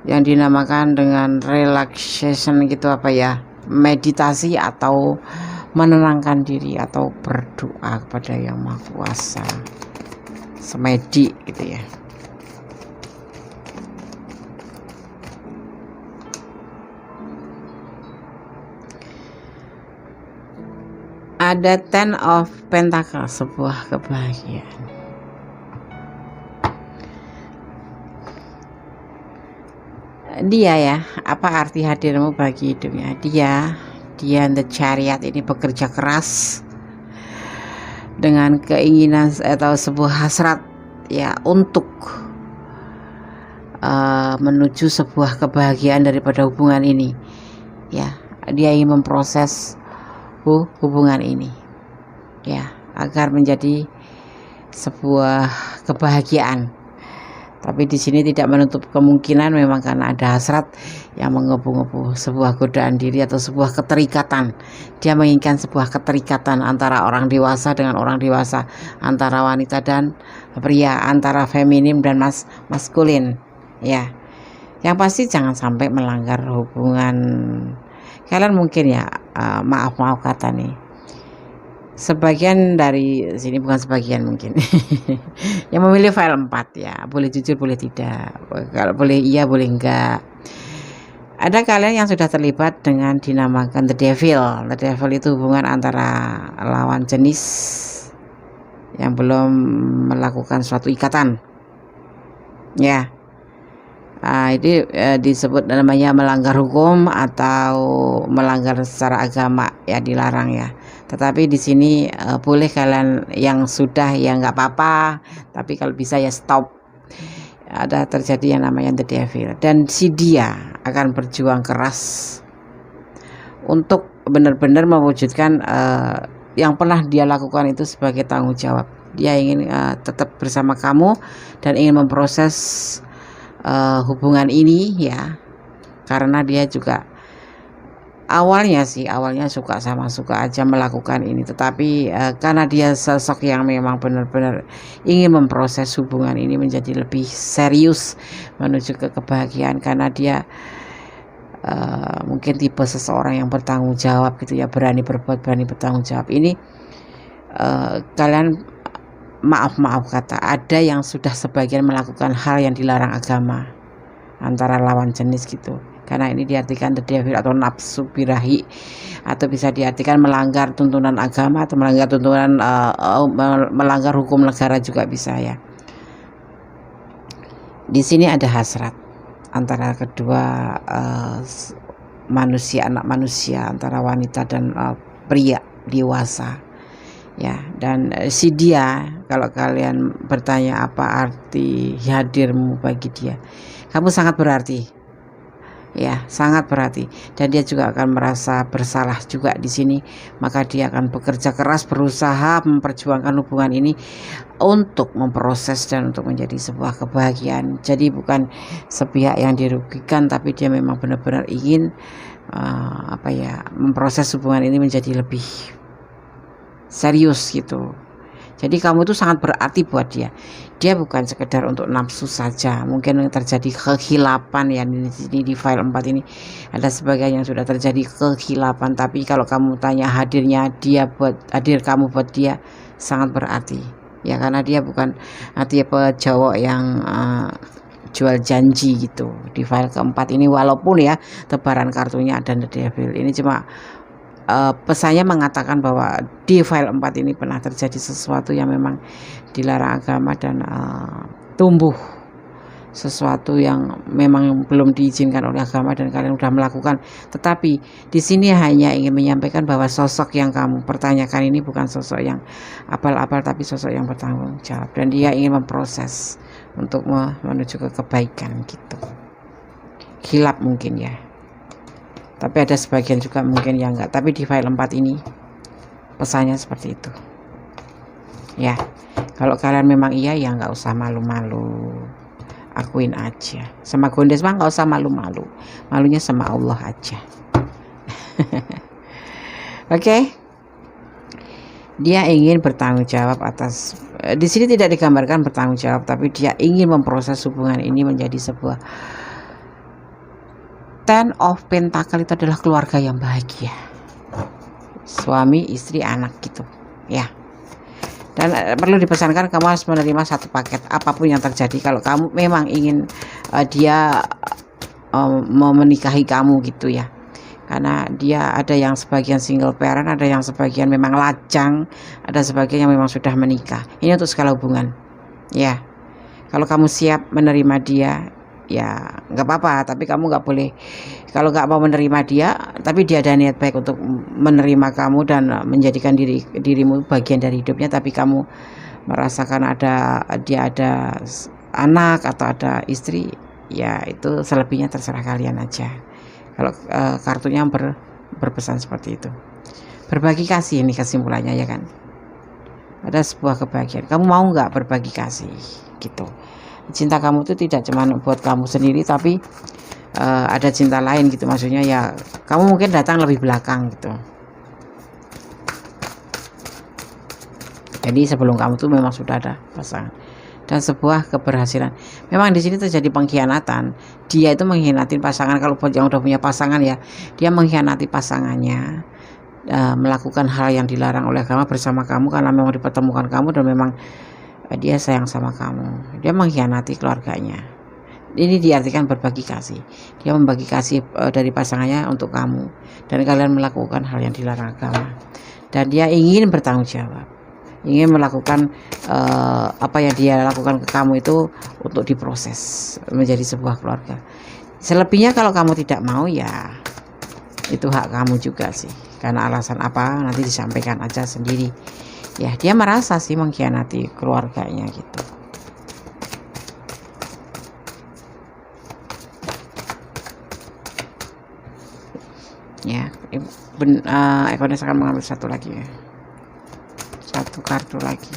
yang dinamakan dengan relaxation gitu, apa ya, meditasi atau menenangkan diri atau berdoa kepada Yang Maha Kuasa, semedi gitu ya. Ada Ten of Pentacles, sebuah kebahagiaan. Dia ya, apa arti hadirmu bagi hidupnya? Dia The Chariot ini bekerja keras dengan keinginan atau sebuah hasrat ya untuk menuju sebuah kebahagiaan daripada hubungan ini ya. Dia ingin memproses hubungan ini ya agar menjadi sebuah kebahagiaan. Tapi di sini tidak menutup kemungkinan memang karena ada hasrat yang mengebu-ngebu, sebuah godaan diri atau sebuah keterikatan. Dia menginginkan sebuah keterikatan antara orang dewasa dengan orang dewasa, antara wanita dan pria, antara feminim dan maskulin ya. Yang pasti jangan sampai melanggar hubungan kalian. Mungkin ya, maaf kata nih, sebagian dari sini, bukan sebagian mungkin yang memilih file 4 ya, boleh jujur boleh tidak, kalau boleh iya boleh enggak. Ada kalian yang sudah terlibat dengan dinamakan The Devil. The Devil itu hubungan antara lawan jenis yang belum melakukan suatu ikatan ya. Ini disebut namanya melanggar hukum atau melanggar secara agama ya, dilarang ya. Tetapi di sini boleh kalian yang sudah ya nggak apa-apa, tapi kalau bisa ya stop. Ada terjadi yang namanya The Devil, dan si dia akan berjuang keras untuk benar-benar mewujudkan yang pernah dia lakukan itu sebagai tanggung jawab. Dia ingin tetap bersama kamu dan ingin memproses hubungan ini ya, karena dia juga awalnya suka aja melakukan ini, tetapi karena dia sosok yang memang benar-benar ingin memproses hubungan ini menjadi lebih serius menuju ke kebahagiaan, karena dia mungkin tipe seseorang yang bertanggung jawab gitu ya, berani berbuat, berani bertanggung jawab. Ini kalian maaf kata, ada yang sudah sebagian melakukan hal yang dilarang agama antara lawan jenis gitu, karena ini diartikan the devil atau nafsu birahi, atau bisa diartikan melanggar tuntunan agama atau melanggar tuntunan melanggar hukum negara juga bisa ya. Di sini ada hasrat antara kedua manusia, anak manusia, antara wanita dan pria dewasa ya. Dan si dia, kalau kalian bertanya apa arti hadirmu bagi dia, kamu sangat berarti ya, sangat berarti, dan dia juga akan merasa bersalah juga di sini. Maka dia akan bekerja keras, berusaha memperjuangkan hubungan ini untuk memproses dan untuk menjadi sebuah kebahagiaan. Jadi bukan sepihak yang dirugikan, tapi dia memang benar-benar ingin memproses hubungan ini menjadi lebih serius gitu. Jadi kamu itu sangat berarti buat dia. Dia bukan sekedar untuk nafsu saja. Mungkin terjadi kehilapan ya, di file 4 ini ada sebagian yang sudah terjadi kehilapan. Tapi kalau kamu tanya hadir kamu buat dia sangat berarti ya, karena dia bukan tipe cowok yang jual janji gitu di file keempat ini. Walaupun ya tebaran kartunya ada the devil, ini cuma pesannya mengatakan bahwa di file 4 ini pernah terjadi sesuatu yang memang dilarang agama, dan tumbuh sesuatu yang memang belum diizinkan oleh agama dan kalian sudah melakukan. Tetapi di sini hanya ingin menyampaikan bahwa sosok yang kamu pertanyakan ini bukan sosok yang abal-abal, tapi sosok yang bertanggung jawab, dan dia ingin memproses untuk menuju ke kebaikan gitu. Hilap mungkin ya, tapi ada sebagian juga mungkin yang enggak. Tapi di file 4 ini pesannya seperti itu ya. Kalau kalian memang iya ya nggak usah malu-malu, akuin aja. Sama Gondes mah nggak usah malu-malu, malunya sama Allah aja. Oke. Dia ingin bertanggung jawab atas, di sini tidak digambarkan bertanggung jawab, tapi dia ingin memproses hubungan ini menjadi sebuah Ten of Pentacle. Itu adalah keluarga yang bahagia, suami, istri, anak gitu ya. Dan perlu dipesankan, kamu harus menerima satu paket apapun yang terjadi. Kalau kamu memang ingin dia mau menikahi kamu gitu ya, karena dia ada yang sebagian single parent, ada yang sebagian memang lajang, ada sebagian yang memang sudah menikah. Ini untuk segala hubungan ya. Kalau kamu siap menerima dia ya nggak apa-apa, tapi kamu nggak boleh, kalau nggak mau menerima dia tapi dia ada niat baik untuk menerima kamu dan menjadikan dirimu bagian dari hidupnya, tapi kamu merasakan dia ada anak atau ada istri, ya itu selebihnya terserah kalian aja. Kalau kartunya berpesan seperti itu, berbagi kasih, ini kesimpulannya ya kan, ada sebuah kebahagiaan. Kamu mau nggak berbagi kasih gitu? Cinta kamu itu tidak cuma buat kamu sendiri, tapi ada cinta lain gitu, maksudnya ya kamu mungkin datang lebih belakang gitu. Jadi sebelum kamu tuh memang sudah ada pasangan dan sebuah keberhasilan. Memang di sini terjadi pengkhianatan. Dia itu mengkhianati pasangan. Kalau yang udah punya pasangan ya, dia mengkhianati pasangannya, melakukan hal yang dilarang oleh agama bersama kamu, karena memang dipertemukan kamu dan memang dia sayang sama kamu. Dia mengkhianati keluarganya. Ini diartikan berbagi kasih. Dia membagi kasih dari pasangannya untuk kamu, dan kalian melakukan hal yang dilarang agama. Dan dia ingin bertanggung jawab, ingin melakukan apa yang dia lakukan ke kamu itu untuk diproses menjadi sebuah keluarga. Selebihnya kalau kamu tidak mau ya itu hak kamu juga sih. Karena alasan apa nanti disampaikan aja sendiri. Ya, dia merasa sih mengkhianati keluarganya gitu. Ya, Ekonis akan mengambil satu lagi ya. Satu kartu lagi.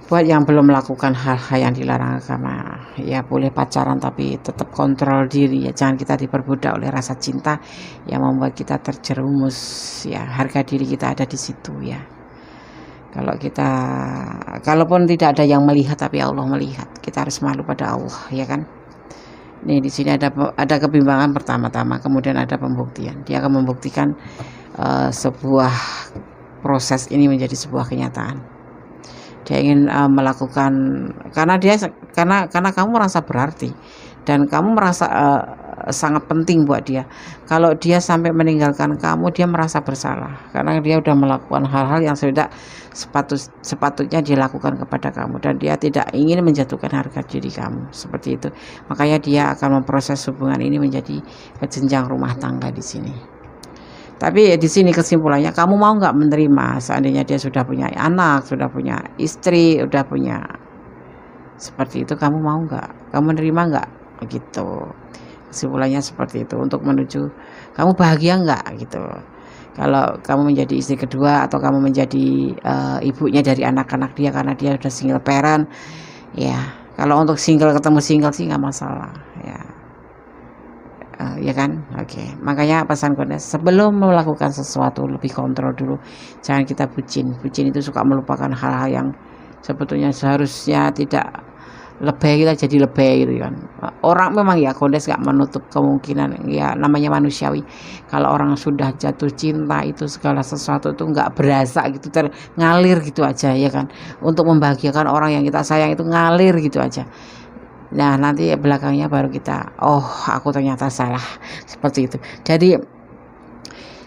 Buat yang belum melakukan hal-hal yang dilarang agama, ya boleh pacaran tapi tetap kontrol diri ya. Jangan kita diperbudak oleh rasa cinta yang membuat kita terjerumus ya. Harga diri kita ada di situ ya. Kalau kita, kalaupun tidak ada yang melihat tapi Allah melihat, kita harus malu pada Allah, ya kan? Nih di sini ada kebimbangan pertama-tama, kemudian ada pembuktian. Dia akan membuktikan sebuah proses ini menjadi sebuah kenyataan. Dia ingin melakukan, karena kamu merasa berarti dan kamu merasa sangat penting buat dia. Kalau dia sampai meninggalkan kamu, dia merasa bersalah karena dia sudah melakukan hal-hal yang sudah sepatutnya dilakukan kepada kamu, dan dia tidak ingin menjatuhkan harga diri kamu seperti itu. Makanya dia akan memproses hubungan ini menjadi jenjang rumah tangga di sini. Tapi di sini kesimpulannya, kamu mau nggak menerima seandainya dia sudah punya anak, sudah punya istri, sudah punya seperti itu? Kamu mau nggak? Kamu menerima nggak? Gitu. Kesimpulannya seperti itu, untuk menuju kamu bahagia nggak gitu. Kalau kamu menjadi istri kedua atau kamu menjadi ibunya dari anak-anak dia karena dia sudah single parent, ya. Kalau untuk single ketemu single sih nggak masalah, ya. Ya kan, oke. Makanya pesan Goddess, sebelum melakukan sesuatu lebih kontrol dulu. Jangan kita bucin itu suka melupakan hal-hal yang sebetulnya seharusnya tidak lebay, kita jadi lebay gitu kan. Orang memang ya, Goddess gak menutup kemungkinan, ya namanya manusiawi. Kalau orang sudah jatuh cinta itu segala sesuatu itu nggak berasa gitu, ngalir gitu aja, ya kan. Untuk membahagiakan orang yang kita sayang itu ngalir gitu aja. Nah nanti belakangnya baru kita, oh aku ternyata salah, seperti itu. Jadi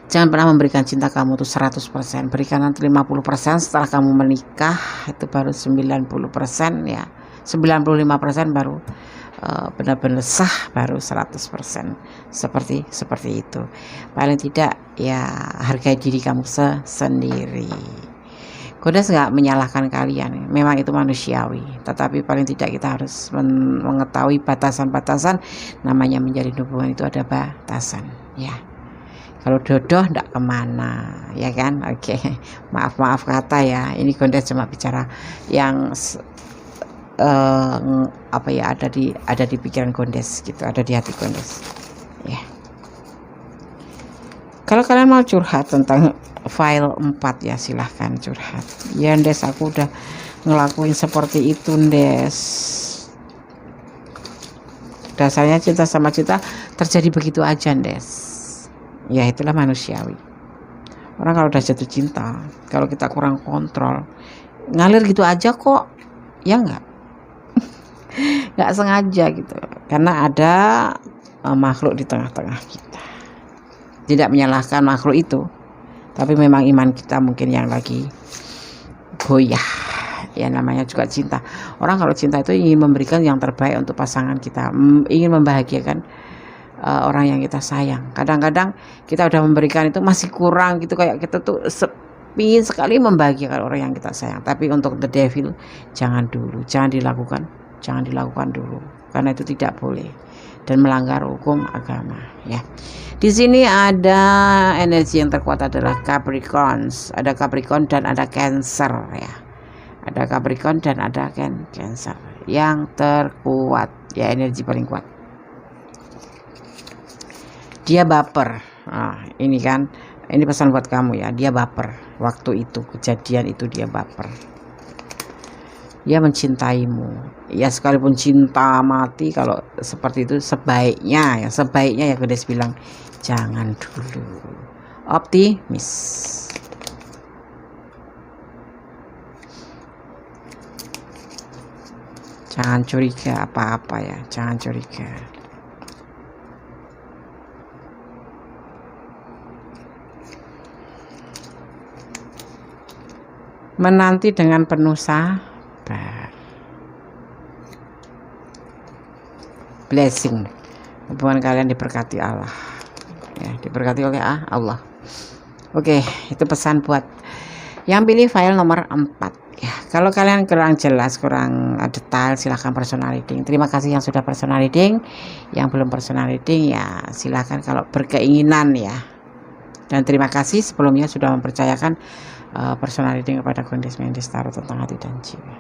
jangan pernah memberikan cinta kamu tuh 100%, berikan nanti 50%, setelah kamu menikah itu baru 90%, ya 95% baru benar-benar sah, baru 100%, seperti itu. Paling tidak ya hargai diri kamu sendiri. Goddess nggak menyalahkan kalian, memang itu manusiawi, tetapi paling tidak kita harus mengetahui batasan-batasan. Namanya menjalin hubungan itu ada batasan, ya. Kalau dodoh ndak kemana, ya kan? Oke. Maaf kata ya, ini Goddess cuma bicara yang apa ya, ada di pikiran Goddess gitu, ada di hati Goddess, ya. Kalau kalian mau curhat tentang file 4 ya silahkan curhat. Ya Ndes, aku udah ngelakuin seperti itu Ndes. Dasarnya cinta sama cinta terjadi begitu aja Ndes. Ya itulah manusiawi. Orang kalau udah jatuh cinta, kalau kita kurang kontrol, ngalir gitu aja kok, ya enggak? Nggak sengaja gitu, karena ada makhluk di tengah-tengah kita. Tidak menyalahkan makhluk itu, tapi memang iman kita mungkin yang lagi goyah, ya namanya juga cinta. Orang kalau cinta itu ingin memberikan yang terbaik untuk pasangan kita, ingin membahagiakan orang yang kita sayang. Kadang-kadang kita udah memberikan itu masih kurang gitu, kayak kita tuh ingin sekali membahagiakan orang yang kita sayang. Tapi untuk the devil jangan dilakukan dulu, karena itu tidak boleh dan melanggar hukum agama, ya. Di sini ada energi yang terkuat adalah Capricorns, ada Capricorn dan ada Cancer, ya. Ada Capricorn dan ada Cancer yang terkuat, ya, energi paling kuat. Dia baper. Nah, ini kan, ini pesan buat kamu ya, dia baper. Waktu itu kejadian itu dia baper. Dia mencintaimu, ya sekalipun cinta mati, kalau seperti itu sebaiknya ya Goddess bilang jangan dulu, optimis. Jangan curiga apa-apa ya, jangan curiga. Menanti dengan penuh sabar. Blessing, hubungan kalian diberkati Allah, ya, diberkati oleh Allah. Oke, itu pesan buat yang pilih file nomor 4, ya. Kalau kalian kurang jelas, kurang detail, silahkan personal reading. Terima kasih yang sudah personal reading. Yang belum personal reading ya silahkan kalau berkeinginan, ya. Dan terima kasih sebelumnya sudah mempercayakan personal reading kepada Goddess Mendes Tarot tentang hati dan jiwa.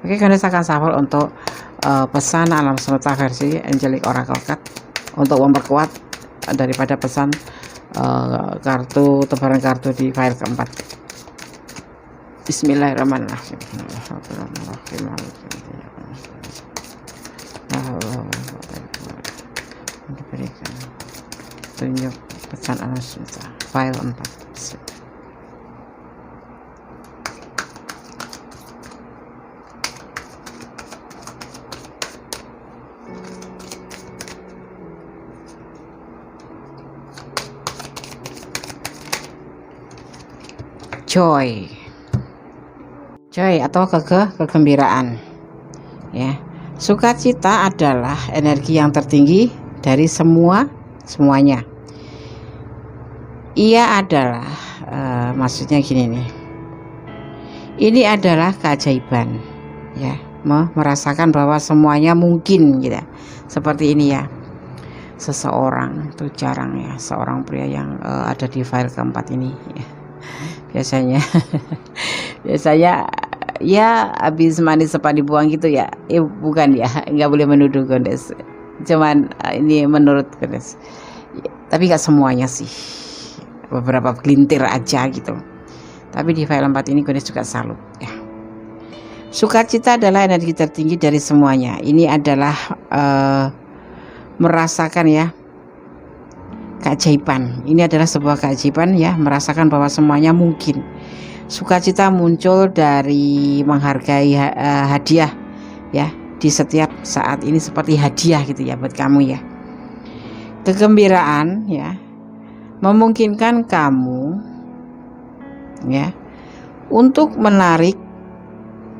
Oke, Goddess akan shuffle untuk pesan alam semesta versi Angelic Oracle Card untuk memperkuat daripada pesan kartu tebaran kartu di file keempat. Bismillahirrahmanirrahim. Diberikan tunjuk pesan Allah SWT file 4. Joy atau kegembiraan, ya. Sukacita adalah energi yang tertinggi dari semuanya. Ia adalah maksudnya gini nih, ini adalah keajaiban, ya, merasakan bahwa semuanya mungkin gitu, seperti ini ya. Seseorang tuh jarang ya, seorang pria yang ada di file keempat ini ya. Biasanya ya habis manis sempat dibuang gitu ya. Bukan ya, nggak boleh menuduh Gondes, cuman ini menurut Gondes ya, tapi nggak semuanya sih, beberapa gelintir aja gitu. Tapi di file 4 ini Gondes juga salut ya. Sukacita adalah energi tertinggi dari semuanya. Ini adalah merasakan ya keajaiban. Ini adalah sebuah keajaiban ya, merasakan bahwa semuanya mungkin. Sukacita muncul dari menghargai hadiah ya, di setiap saat ini seperti hadiah gitu ya buat kamu ya. Kegembiraan ya memungkinkan kamu ya untuk menarik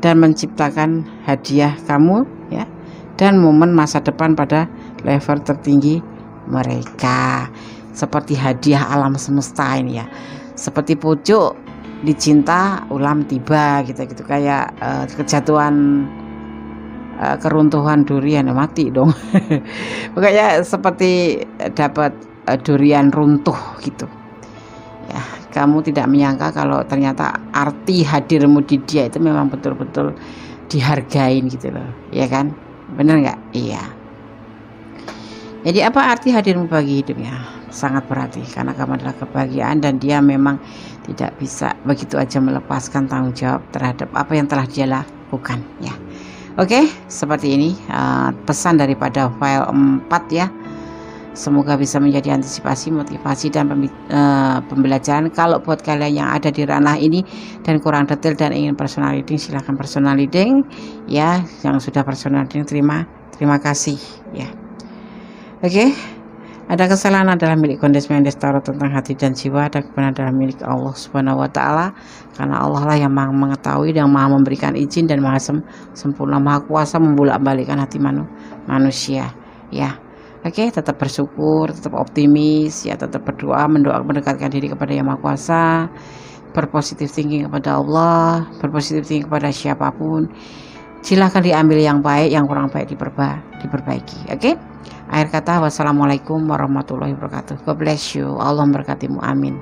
dan menciptakan hadiah kamu ya, dan momen masa depan pada level tertinggi mereka, seperti hadiah alam semesta ini ya, seperti pucuk dicinta ulam tiba gitu kayak kejatuhan keruntuhan durian ya, mati dong. Pokoknya seperti dapat durian runtuh gitu ya. Kamu tidak menyangka kalau ternyata arti hadirmu di dia itu memang betul-betul dihargain gitu loh, ya kan? Bener nggak? Iya. Jadi apa arti hadirmu bagi hidupnya? Sangat berarti, karena kamu adalah kebahagiaan dan dia memang tidak bisa begitu aja melepaskan tanggung jawab terhadap apa yang telah dia lakukan ya. Oke, seperti ini pesan daripada file 4 ya. Semoga bisa menjadi antisipasi, motivasi dan pembelajaran. Kalau buat kalian yang ada di ranah ini dan kurang detail dan ingin personal reading, silahkan personal reading ya. Yang sudah personal reading terima kasih ya. Oke, ada kesalahan adalah milik Gondes Mendes Tarot tentang hati dan jiwa, ada kebenaran adalah milik Allah Subhanahu wa Ta'ala, karena Allah lah yang maha mengetahui dan maha memberikan izin dan maha sempurna, maha kuasa membolak-balikkan hati manusia ya. Oke, tetap bersyukur, tetap optimis ya, tetap berdoa, mendekatkan diri kepada Yang Maha Kuasa, berpositif thinking kepada Allah, berpositif thinking kepada siapapun. Silahkan diambil yang baik, yang kurang baik diperbaiki. Oke? Akhir kata, wassalamualaikum warahmatullahi wabarakatuh. God bless you. Allah memberkatimu. Amin.